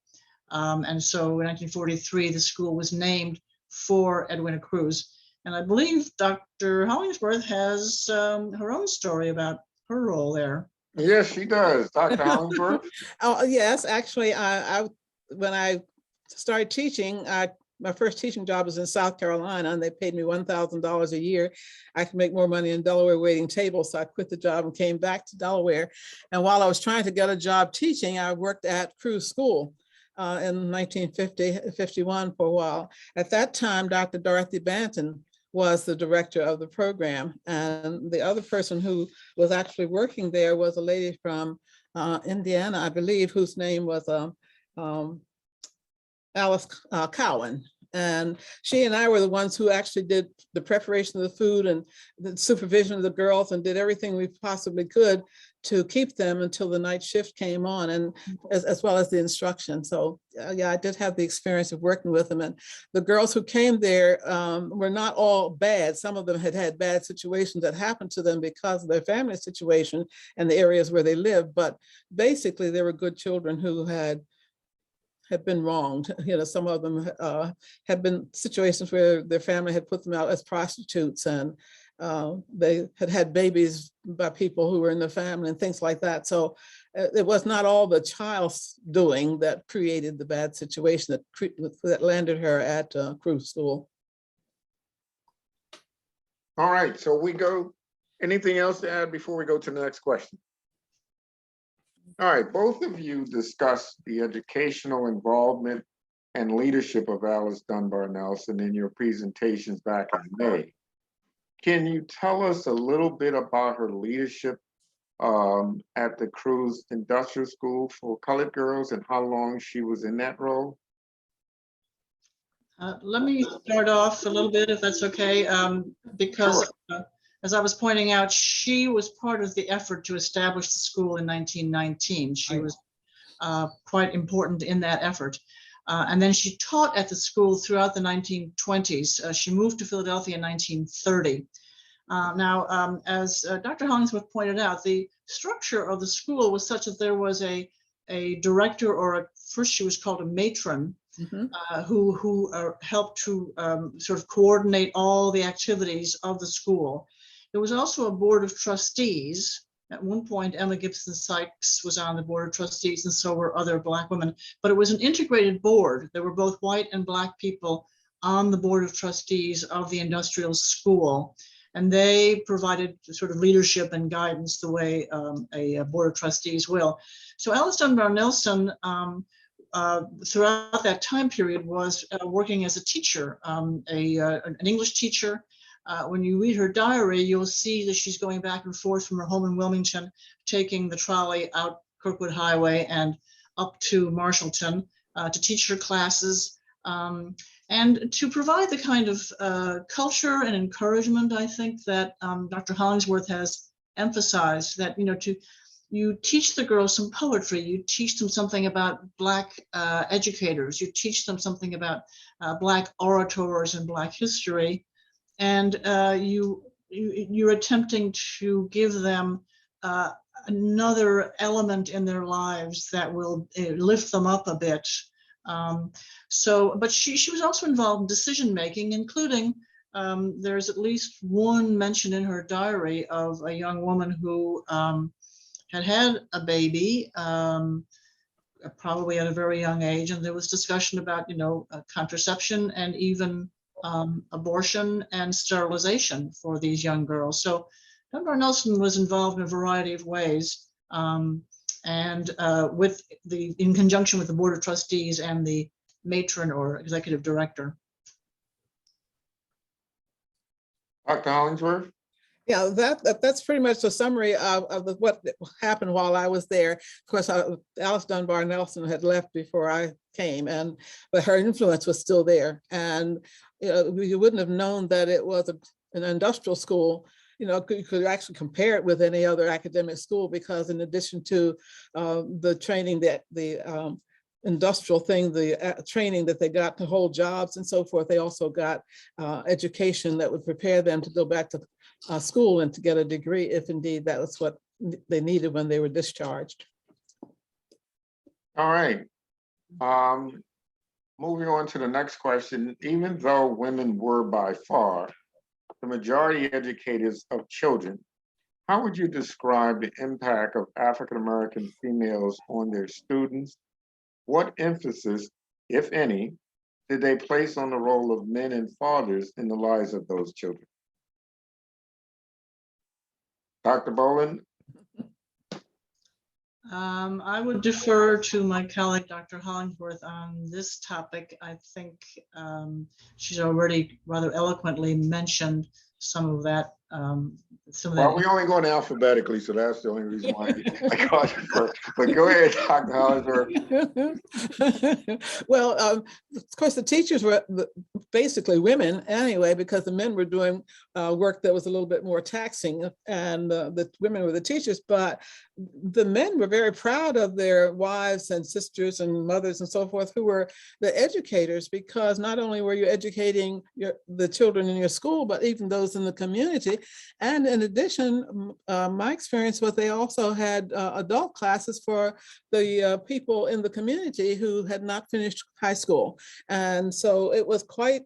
And so in 1943, the school was named for Edwina Cruz. And I believe Dr. Hollingsworth has her own story about her role there. Yes, she does. Dr. Hollingsworth. Oh, yes, actually, when I started teaching, my first teaching job was in South Carolina, and they paid me $1,000 a year. I could make more money in Delaware waiting tables, so I quit the job and came back to Delaware. And while I was trying to get a job teaching, I worked at Cruz School in 1950-51 for a while. At that time, Dr. Dorothy Banton was the director of the program. And the other person who was actually working there was a lady from Indiana, I believe, whose name was Alice Cowan. And she and I were the ones who actually did the preparation of the food and the supervision of the girls and did everything we possibly could to keep them until the night shift came on, and as well as the instruction. So yeah, I did have the experience of working with them. And the girls who came there were not all bad. Some of them had had bad situations that happened to them because of their family situation and the areas where they lived. But basically, they were good children who had been wronged. You know, some of them had been situations where their family had put them out as prostitutes, and they had had babies by people who were in the family and things like that. So it was not all the child's doing that created the bad situation that landed her at Cruz School. All right, so we go, anything else to add before we go to the next question? All right, both of you discussed the educational involvement and leadership of Alice Dunbar Nelson in your presentations back in May. Can you tell us a little bit about her leadership at the Cruz Industrial School for Colored Girls and how long she was in that role? Let me start off a little bit, if that's okay, because as I was pointing out, she was part of the effort to establish the school in 1919. She was quite important in that effort. And then she taught at the school throughout the 1920s. She moved to Philadelphia in 1930. Now, as Dr. Hollingsworth pointed out, the structure of the school was such that there was a director, or first she was called a matron, who helped to sort of coordinate all the activities of the school. There was also a board of trustees. At one point, Emma Gibson Sykes was on the board of trustees, and so were other Black women. But it was an integrated board. There were both white and Black people on the board of trustees of the industrial school. And they provided sort of leadership and guidance the way a board of trustees will. So Alice Dunbar Nelson, throughout that time period, was working as a teacher, an English teacher. When you read her diary, you'll see that she's going back and forth from her home in Wilmington, taking the trolley out Kirkwood Highway and up to Marshallton to teach her classes and to provide the kind of culture and encouragement, I think, that Dr. Hollingsworth has emphasized, that, you teach the girls some poetry, you teach them something about Black educators, you teach them something about Black orators and Black history. And you're attempting to give them another element in their lives that will lift them up a bit. But she was also involved in decision making, including there's at least one mention in her diary of a young woman who had a baby, probably at a very young age, and there was discussion about contraception and even abortion and sterilization for these young girls. So Dunbar Nelson was involved in a variety of ways, and in conjunction with the board of trustees and the matron or executive director. Dr. Hollingsworth? Yeah, that's pretty much a summary of what happened while I was there. Of course, Alice Dunbar Nelson had left before I came, but her influence was still there. And you wouldn't have known that it was an industrial school. You could actually compare it with any other academic school, because in addition to the training that the industrial thing, the training that they got to hold jobs and so forth, they also got education that would prepare them to go back to school and to get a degree, if indeed that was what they needed when they were discharged. All right. Moving on to the next question. Even though women were by far the majority educators of children, how would you describe the impact of African-American females on their students? What emphasis, if any, did they place on the role of men and fathers in the lives of those children? Dr. Baldwin? I would defer to my colleague, Dr. Hollingsworth, on this topic. I think she's already rather eloquently mentioned some of that. Well, we only going alphabetically, so that's the only reason why I called you first. But go ahead, Dr. Hollingsworth. Well, of course, the teachers were basically women anyway, because the men were doing work that was a little bit more taxing, and the women were the teachers. But the men were very proud of their wives and sisters and mothers and so forth, who were the educators, because not only were you educating the children in your school, but even those in the community. And in addition, my experience was they also had adult classes for the people in the community who had not finished high school. And so it was quite,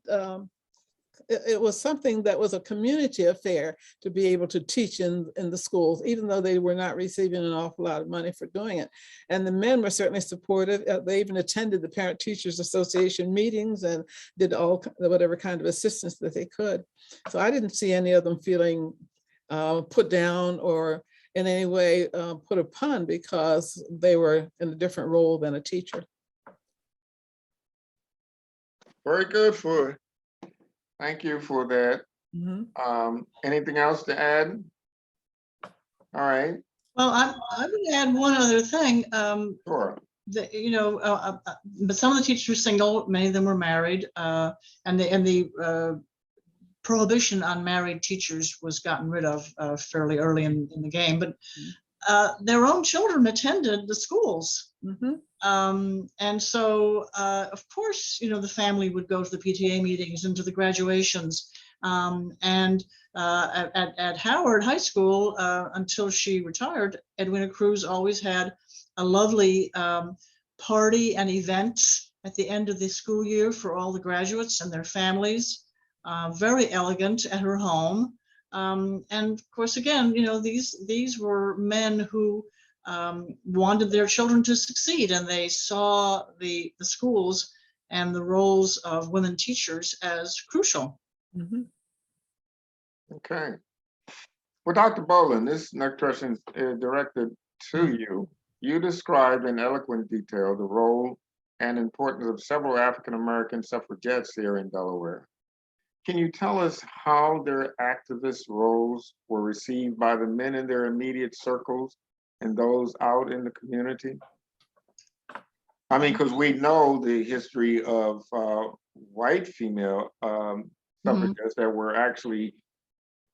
it was something that was a community affair to be able to teach in the schools, even though they were not receiving an awful lot of money for doing it. And the men were certainly supportive. They even attended the Parent Teachers Association meetings and did whatever kind of assistance that they could. So I didn't see any of them feeling put down or in any way put upon because they were in a different role than a teacher. Very good. Thank you for that. Mm-hmm. Anything else to add? All right. Well, I would add one other thing. Sure. But some of the teachers were single, many of them were married, and the prohibition on married teachers was gotten rid of fairly early in the game. But their own children attended the schools. Mm-hmm. And so, of course, the family would go to the PTA meetings and to the graduations. And at Howard High School, until she retired, Edwina Cruz always had a lovely party and event at the end of the school year for all the graduates and their families. Very elegant at her home. And of course, again, these were men who wanted their children to succeed, and they saw the schools and the roles of women teachers as crucial. Mm-hmm. Okay. Well, Dr. Baldwin, this next question is directed to you. You described in eloquent detail the role and importance of several African-American suffragettes here in Delaware. Can you tell us how their activist roles were received by the men in their immediate circles and those out in the community? I mean, because we know the history of white female suffragettes that were actually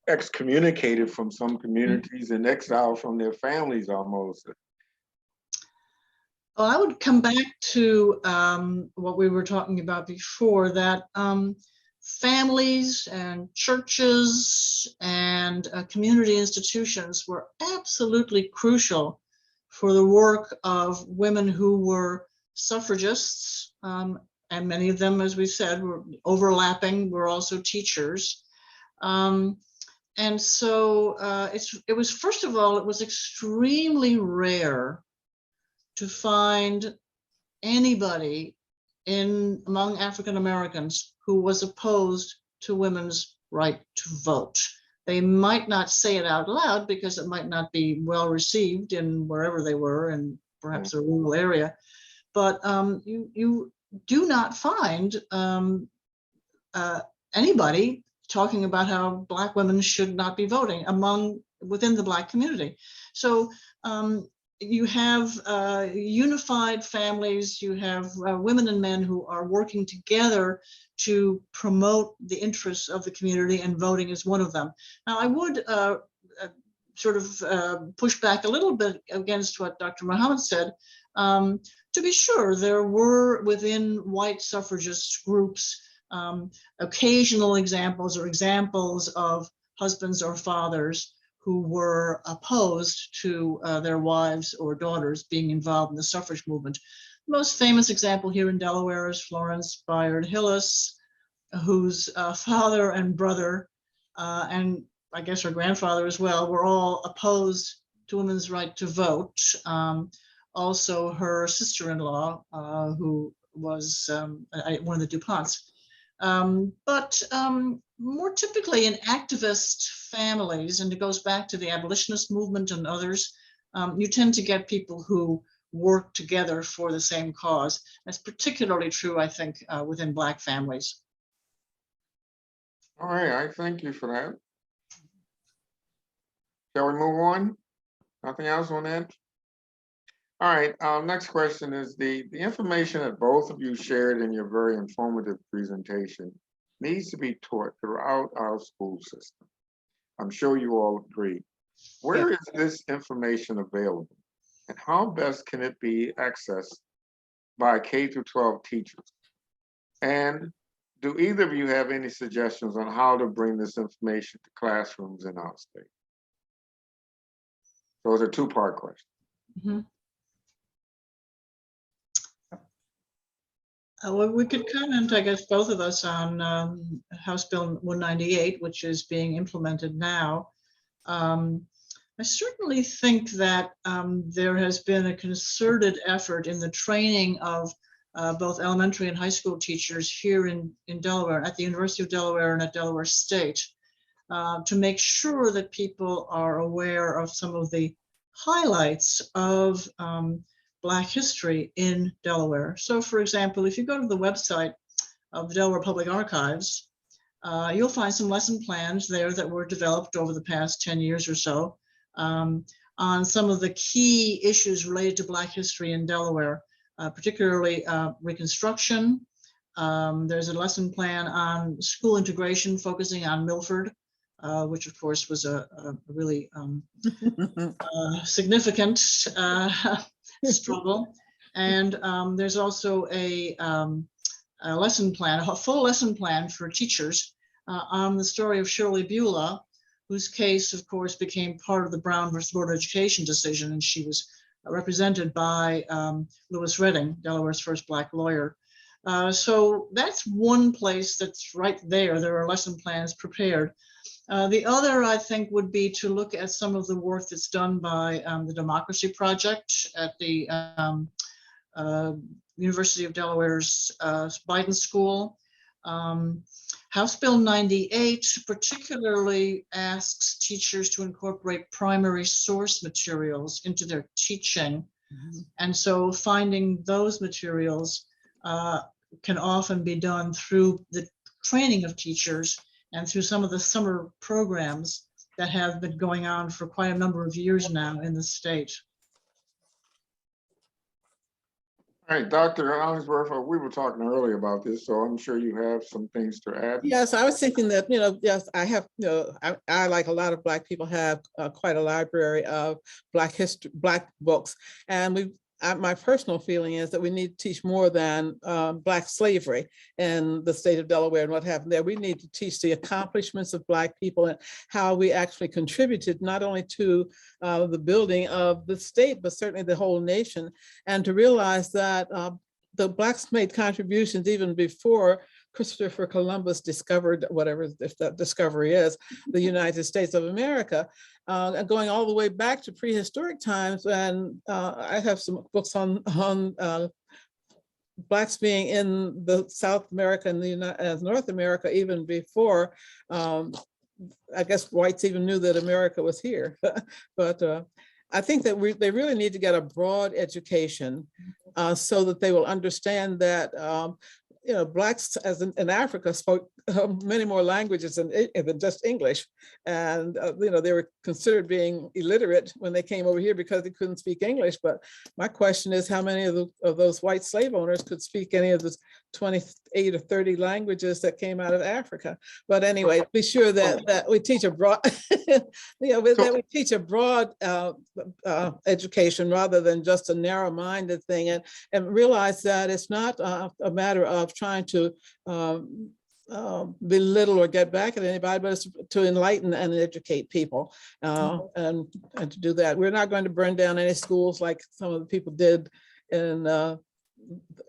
excommunicated from some communities and exiled from their families almost. Well, I would come back to what we were talking about before, that families and churches and community institutions were absolutely crucial for the work of women who were suffragists, and many of them, as we said, were overlapping, were also teachers. And so it was, first of all, it was extremely rare to find anybody among African Americans who was opposed to women's right to vote. They might not say it out loud because it might not be well received in wherever they were, and perhaps a rural area. But you do not find anybody talking about how Black women should not be voting within the Black community. So you have unified families, you have women and men who are working together to promote the interests of the community, and voting is one of them. Now, I would sort of push back a little bit against what Dr. Muhammad said. To be sure, there were within white suffragist groups occasional examples of husbands or fathers who were opposed to their wives or daughters being involved in the suffrage movement. The most famous example here in Delaware is Florence Bayard Hillis, whose father and brother, and I guess her grandfather as well, were all opposed to women's right to vote. Also, her sister-in-law, who was one of the DuPonts. But more typically in activist families, and it goes back to the abolitionist movement and others, you tend to get people who work together for the same cause. That's particularly true, I think, within Black families. All right, I thank you for that. Shall we move on? Nothing else on that? All right, next question is the information that both of you shared in your very informative presentation needs to be taught throughout our school system. I'm sure you all agree. Where is this information available, and how best can it be accessed by K through 12 teachers? And do either of you have any suggestions on how to bring this information to classrooms in our state? Those are two-part questions. Mm-hmm. Well, we could comment, I guess, both of us on House Bill 198, which is being implemented now. I certainly think that there has been a concerted effort in the training of both elementary and high school teachers here in Delaware, at the University of Delaware and at Delaware State, to make sure that people are aware of some of the highlights of Black history in Delaware. So, for example, if you go to the website of the Delaware Public Archives, you'll find some lesson plans there that were developed over the past 10 years or so on some of the key issues related to Black history in Delaware, particularly Reconstruction. There's a lesson plan on school integration focusing on Milford, which of course was a really significant struggle. And there's also a lesson plan, a full lesson plan for teachers on the story of Shirley Beulah, whose case, of course, became part of the Brown versus Board of Education decision, and she was represented by Lewis Redding, Delaware's first Black lawyer. So that's one place that's right there. There are lesson plans prepared. The other, I think, would be to look at some of the work that's done by the Democracy Project at the University of Delaware's Biden School. House Bill 98 particularly asks teachers to incorporate primary source materials into their teaching. Mm-hmm. And so finding those materials can often be done through the training of teachers and through some of the summer programs that have been going on for quite a number of years now in the state. All right, Dr. Hollingsworth, we were talking earlier about this, so I'm sure you have some things to add. Yes, I was thinking that, yes, I have, I like a lot of Black people, have quite a library of Black history, Black books. And my personal feeling is that we need to teach more than Black slavery in the state of Delaware and what happened there. We need to teach the accomplishments of Black people and how we actually contributed not only to the building of the state, but certainly the whole nation, and to realize that the Blacks made contributions even before Christopher Columbus discovered whatever that discovery is, the United States of America, going all the way back to prehistoric times. And I have some books on Blacks being in the South America and the North America even before, I guess whites even knew that America was here. But I think that they really need to get a broad education so that they will understand that Blacks in Africa spoke many more languages than just English. And, they were considered being illiterate when they came over here because they couldn't speak English. But my question is, how many of those white slave owners could speak any of the 28 or 30 languages that came out of Africa? But anyway, be sure that we teach a broad, that we teach a broad education rather than just a narrow-minded thing, and realize that it's not a matter of trying to belittle or get back at anybody, but it's to enlighten and educate people. And to do that, we're not going to burn down any schools like some of the people did in the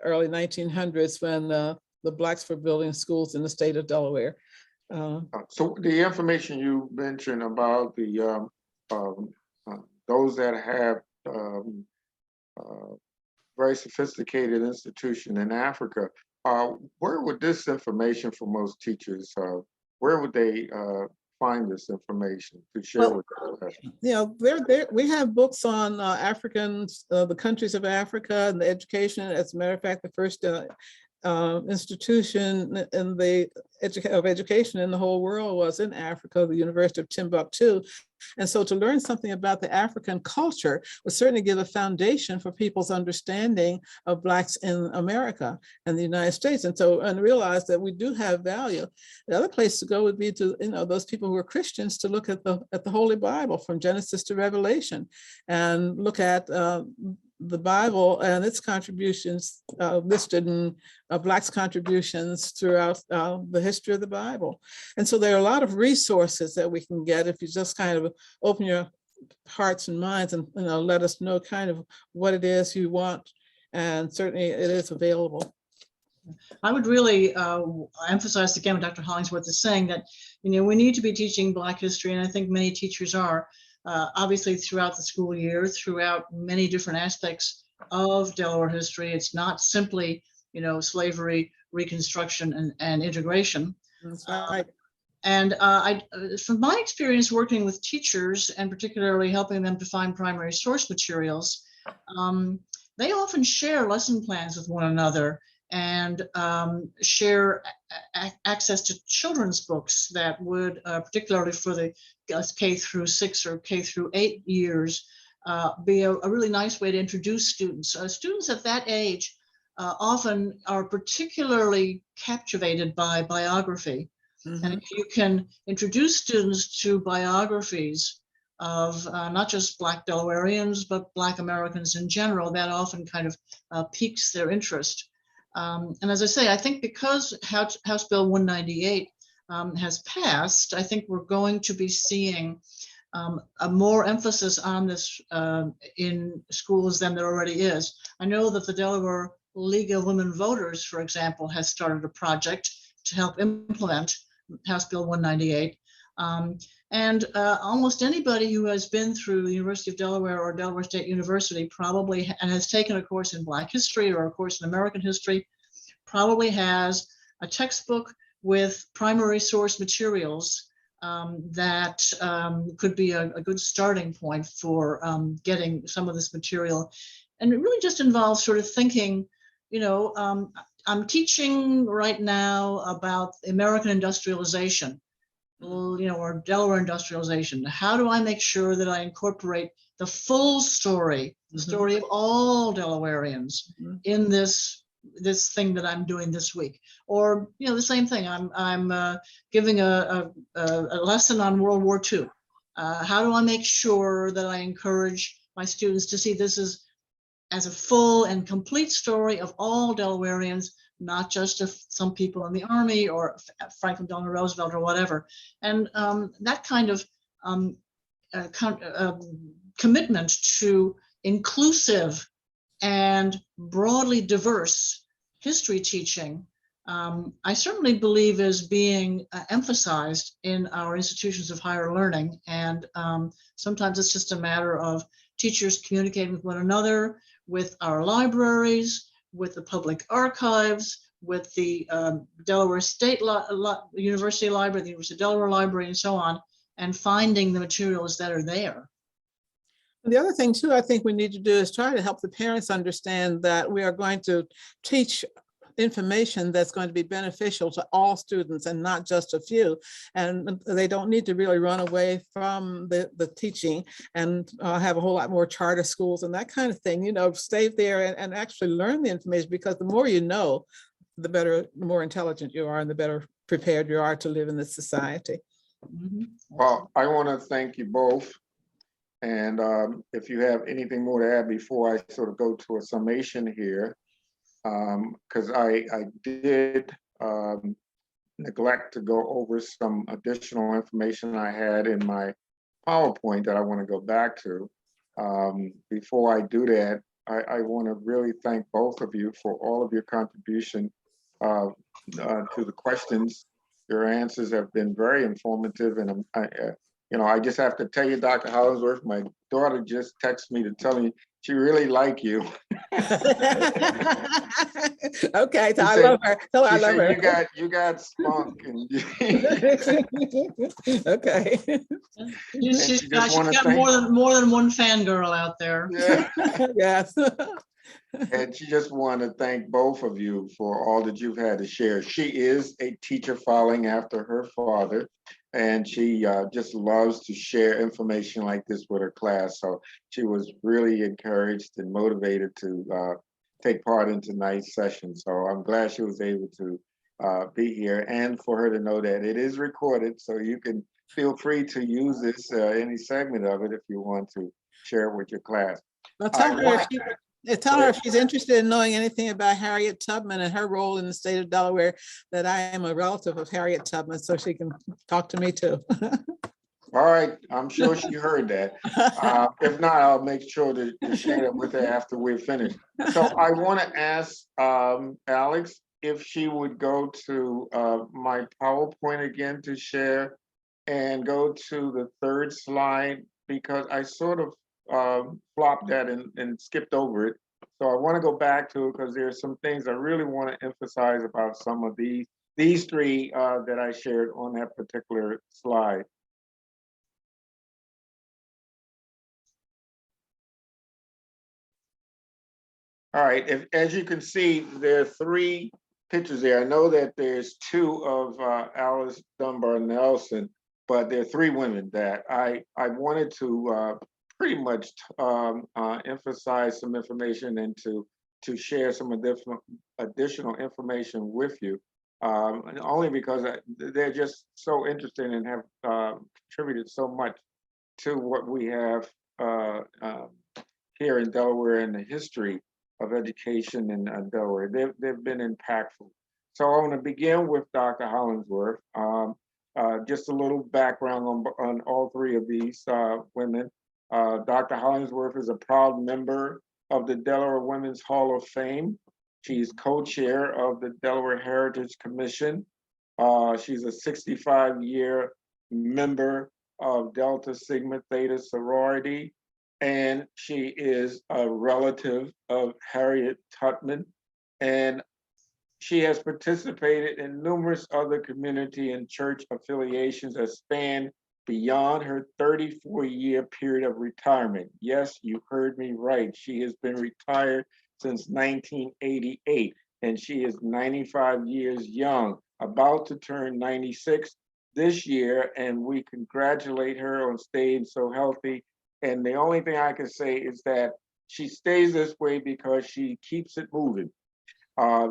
early 1900s when the Blacks were building schools in the state of Delaware. So the information you mentioned about the those that have very sophisticated institution in Africa, where would this information for most teachers, where would they find this information to share with us? We have books on Africans, the countries of Africa and the education. As a matter of fact, the first institution in the education in the whole world was in Africa, the University of Timbuktu. And so to learn something about the African culture would certainly give a foundation for people's understanding of Blacks in America and the United States. And realize that we do have value. The other place to go would be to, those people who are Christians, to look at the Holy Bible from Genesis to Revelation and look at the Bible and its contributions listed in Blacks' contributions throughout the history of the Bible. And so there are a lot of resources that we can get if you just kind of open your hearts and minds and let us know kind of what it is you want. And certainly it is available. I would really emphasize again what Dr. Hollingsworth is saying, that we need to be teaching Black history, and I think many teachers are. Obviously throughout the school year, throughout many different aspects of Delaware history. It's not simply, slavery, Reconstruction, and integration. That's right. And from my experience working with teachers, and particularly helping them to find primary source materials, they often share lesson plans with one another and share access to children's books that would, particularly for the K through 6 or K through 8 years, be a really nice way to introduce students. Students at that age often are particularly captivated by biography. Mm-hmm. And if you can introduce students to biographies of not just Black Delawareans, but Black Americans in general, that often kind of piques their interest. And as I say, I think because House Bill 198 has passed, I think we're going to be seeing a more emphasis on this in schools than there already is. I know that the Delaware League of Women Voters, for example, has started a project to help implement House Bill 198. And almost anybody who has been through the University of Delaware or Delaware State University probably, and has taken a course in Black history or a course in American history, probably has a textbook with primary source materials that could be a good starting point for getting some of this material. And it really just involves sort of thinking, I'm teaching right now about American industrialization, or Delaware industrialization. How do I make sure that I incorporate the full story, the story of all Delawareans in this thing that I'm doing this week? Or, the same thing, I'm giving a lesson on World War II. How do I make sure that I encourage my students to see this as a full and complete story of all Delawareans, not just of some people in the Army or Franklin Delano Roosevelt or whatever. And that kind of commitment to inclusive and broadly diverse history teaching, I certainly believe is being emphasized in our institutions of higher learning. And sometimes it's just a matter of teachers communicating with one another, with our libraries, with the public archives, with the Delaware State University Library, the University of Delaware Library, and so on, and finding the materials that are there. The other thing too, I think we need to do is try to help the parents understand that we are going to teach information that's going to be beneficial to all students and not just a few. And they don't need to really run away from the teaching and have a whole lot more charter schools and that kind of thing. You know, stay there and actually learn the information, because the more you know, the better, the more intelligent you are and the better prepared you are to live in this society. Well, I want to thank you both. And if you have anything more to add before I sort of go to a summation here, because I did neglect to go over some additional information I had in my PowerPoint that I want to go back to. Before I do that, I want to really thank both of you for all of your contribution to the questions. Your answers have been very informative, and I just have to tell you, Dr. Hollingsworth, my daughter just texted me to tell me she really like you. Okay, so I love her. Tell her I love her. You got spunk. And okay. She's got more than one fangirl out there. Yeah. Yes. And she just wanted to thank both of you for all that you've had to share. She is a teacher following after her father, and she just loves to share information like this with her class. So she was really encouraged and motivated to take part in tonight's session. So I'm glad she was able to be here, and for her to know that it is recorded, so you can feel free to use this, any segment of it, if you want to share it with your class. Well, tell her if she's interested in knowing anything about Harriet Tubman and her role in the state of Delaware, that I am a relative of Harriet Tubman, so she can talk to me too. All right, I'm sure she heard that. If not, I'll make sure to share it with her after we're finished. So I want to ask Alex if she would go to my PowerPoint again to share, and go to the third slide, because I sort of flopped that and skipped over it. So I want to go back to it because there's some things I really want to emphasize about some of these three that I shared on that particular slide. All right, as you can see, there are three pictures there. I know that there's two of Alice Dunbar Nelson, but there are three women that I wanted to pretty much emphasize some information and to share some additional information with you, and only because they're just so interesting and have contributed so much to what we have here in Delaware and the history of education in Delaware. They've been impactful. So I want to begin with Dr. Hollingsworth. Just a little background on all three of these women. Dr. Hollingsworth is a proud member of the Delaware Women's Hall of Fame. She's co-chair of the Delaware Heritage Commission. She's a 65-year member of Delta Sigma Theta sorority, and she is a relative of Harriet Tubman, and she has participated in numerous other community and church affiliations that span beyond her 34-year period of retirement. Yes, you heard me right. She has been retired since 1988, and she is 95 years young, about to turn 96 this year, and we congratulate her on staying so healthy. And the only thing I can say is that she stays this way because she keeps it moving.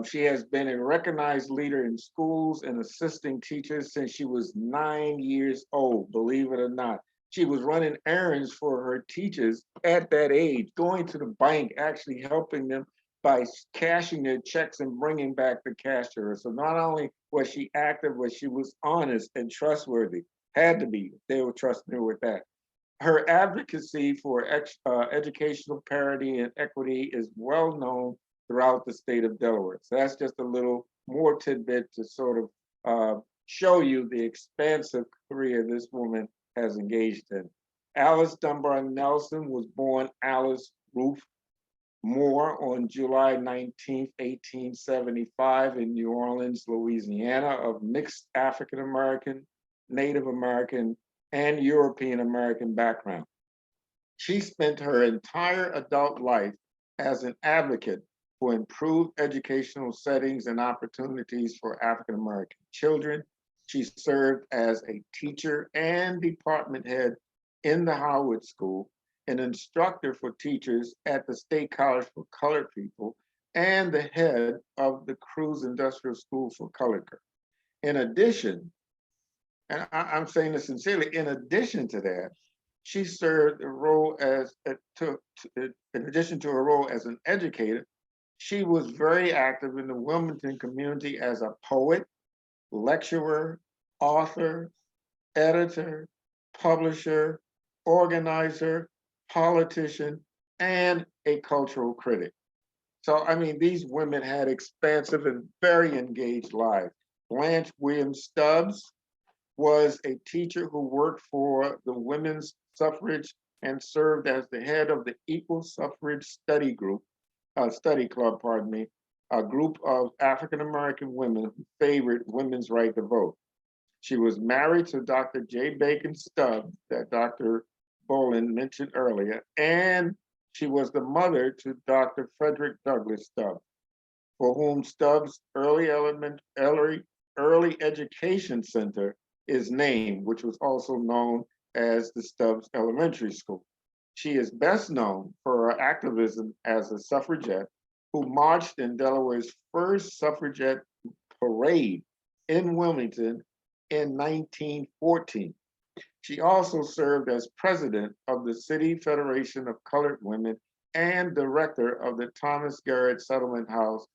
She has been a recognized leader in schools and assisting teachers since she was 9 years old, believe it or not. She was running errands for her teachers at that age, going to the bank, actually helping them by cashing their checks and bringing back the cash to her. So not only was she active, but she was honest and trustworthy. Had to be, they were trusting her with that. Her advocacy for educational parity and equity is well known throughout the state of Delaware. So that's just a little more tidbit to sort of show you the expansive career this woman has engaged in. Alice Dunbar Nelson was born Alice Ruth Moore on July 19th, 1875 in New Orleans, Louisiana, of mixed African-American, Native American, and European American background. She spent her entire adult life as an advocate for improved educational settings and opportunities for African American children. She served as a teacher and department head in the Howard School, an instructor for teachers at the State College for Colored People, and the head of the Cruz Industrial School for Colored Girls. In addition, and I'm saying this sincerely, in addition to that, she served a role as, in addition to her role as an educator, she was very active in the Wilmington community as a poet, lecturer, author, editor, publisher, organizer, politician, and a cultural critic. So, I mean, these women had expansive and very engaged lives. Blanche Williams Stubbs was a teacher who worked for the women's suffrage and served as the head of the Equal Suffrage Study Club, pardon me, a group of African-American women who favored women's right to vote. She was married to Dr. J. Bacon Stubbs, that Dr. Baldwin mentioned earlier, and she was the mother to Dr. Frederick Douglass Stubbs, for whom Stubbs Early Education Center is named, which was also known as the Stubbs Elementary School. She is best known for her activism as a suffragette who marched in Delaware's first suffragette parade in Wilmington in 1914. She also served as president of the City Federation of Colored Women and director of the Thomas Garrett Settlement House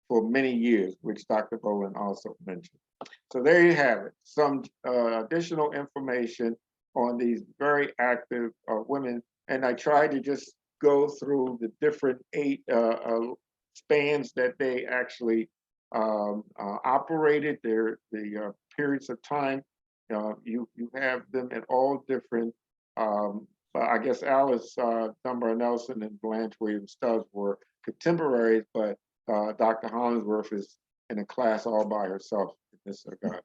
for many years, which Dr. Baldwin also mentioned. So there you have it, some additional information on these very active women. And I tried to just go through the different 8 spans that they actually operated, the periods of time. You have them at all different, I guess Alice Dunbar Nelson and Blanche Williams Stubbs were contemporaries, but Dr. Hollingsworth is in a class all by herself in this regard.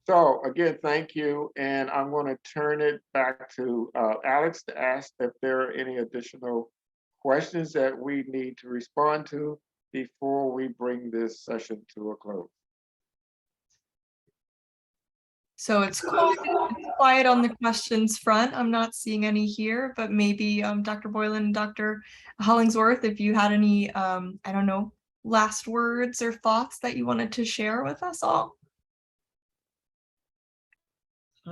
So again, thank you. And I'm going to turn it back to Alex to ask if there are any additional questions that we need to respond to before we bring this session to a close. So it's quiet on the questions front. I'm not seeing any here, but maybe Dr. Boylan and Dr. Hollingsworth, if you had any, I don't know, last words or thoughts that you wanted to share with us all.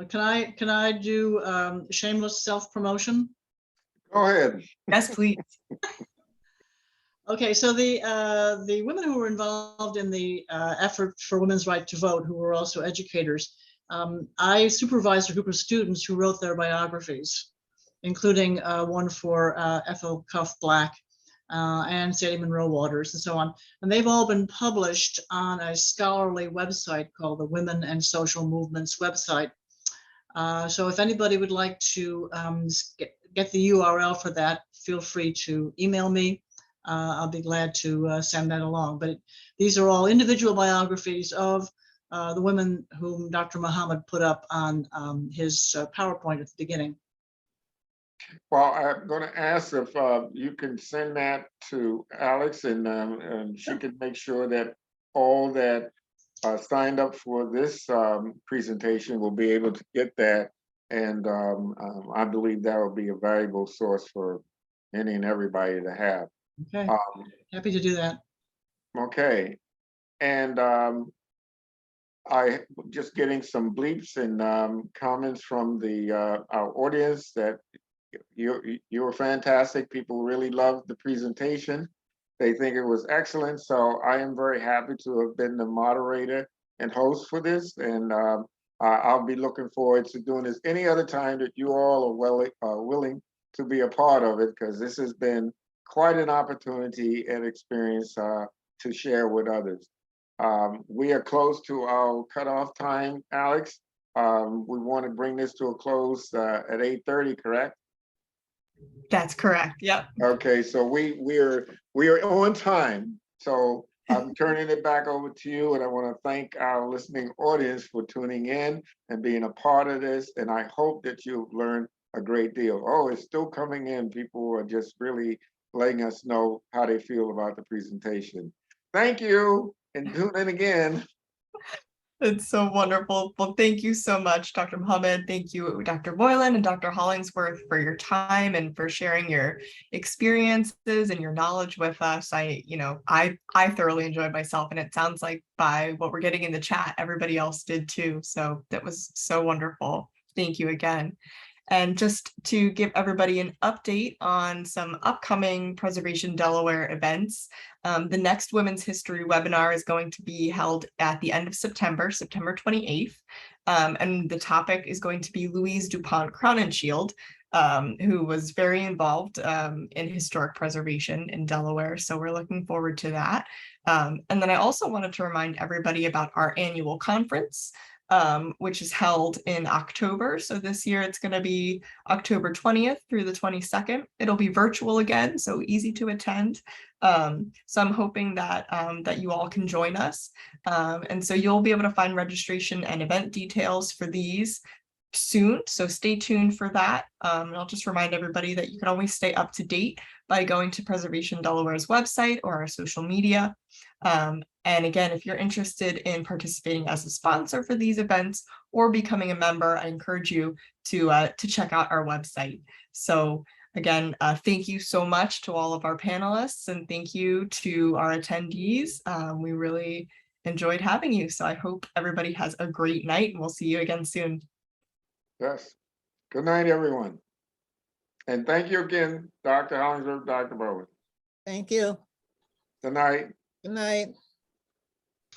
Can I do shameless self-promotion? Go ahead. Yes, please. Okay, so the women who were involved in the effort for women's right to vote, who were also educators, I supervised a group of students who wrote their biographies, including one for Ethel Black and Sadie Monroe Waters and so on. And they've all been published on a scholarly website called the Women and Social Movements website. So if anybody would like to get the URL for that, feel free to email me. I'll be glad to send that along. But these are all individual biographies of the women whom Dr. Muhammad put up on his PowerPoint at the beginning. Well, I'm going to ask if you can send that to Alex, and she can make sure that all that signed up for this presentation will be able to get that. And I believe that will be a valuable source for any and everybody to have. Okay, happy to do that. Okay, and I just getting some bleeps and comments from our audience that you were fantastic. People really loved the presentation. They think it was excellent. So I am very happy to have been the moderator and host for this. And I'll be looking forward to doing this any other time that you all are willing to be a part of it, because this has been quite an opportunity and experience to share with others. We are close to our cutoff time, Alex. We want to bring this to a close at 8:30, correct? That's correct. Yep. Okay, so we are on time. So I'm turning it back over to you, and I want to thank our listening audience for tuning in and being a part of this. And I hope that you've learned a great deal. Oh, it's still coming in. People are just really letting us know how they feel about the presentation. Thank you, and tune in again. It's so wonderful. Well, thank you so much, Dr. Muhammad. Thank you, Dr. Boylan and Dr. Hollingsworth, for your time and for sharing your experiences and your knowledge with us. I thoroughly enjoyed myself, and it sounds like by what we're getting in the chat, everybody else did too. So that was so wonderful. Thank you again. And just to give everybody an update on some upcoming Preservation Delaware events, the next Women's History webinar is going to be held at the end of September, September 28th. And the topic is going to be Louise DuPont Crowninshield, who was very involved in historic preservation in Delaware. So we're looking forward to that. And then I also wanted to remind everybody about our annual conference, which is held in October. So this year it's going to be October 20th through the 22nd. It'll be virtual again, so easy to attend. So I'm hoping that that you all can join us. And so you'll be able to find registration and event details for these soon. So stay tuned for that. And I'll just remind everybody that you can always stay up to date by going to Preservation Delaware's website or our social media. And again, if you're interested in participating as a sponsor for these events or becoming a member, I encourage you to check out our website. So again, thank you so much to all of our panelists, and thank you to our attendees. We really enjoyed having you. So I hope everybody has a great night, and we'll see you again soon. Yes. Good night, everyone. And thank you again, Dr. Hollingsworth, Dr. Baldwin. Thank you. Good night. Good night.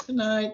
Good night.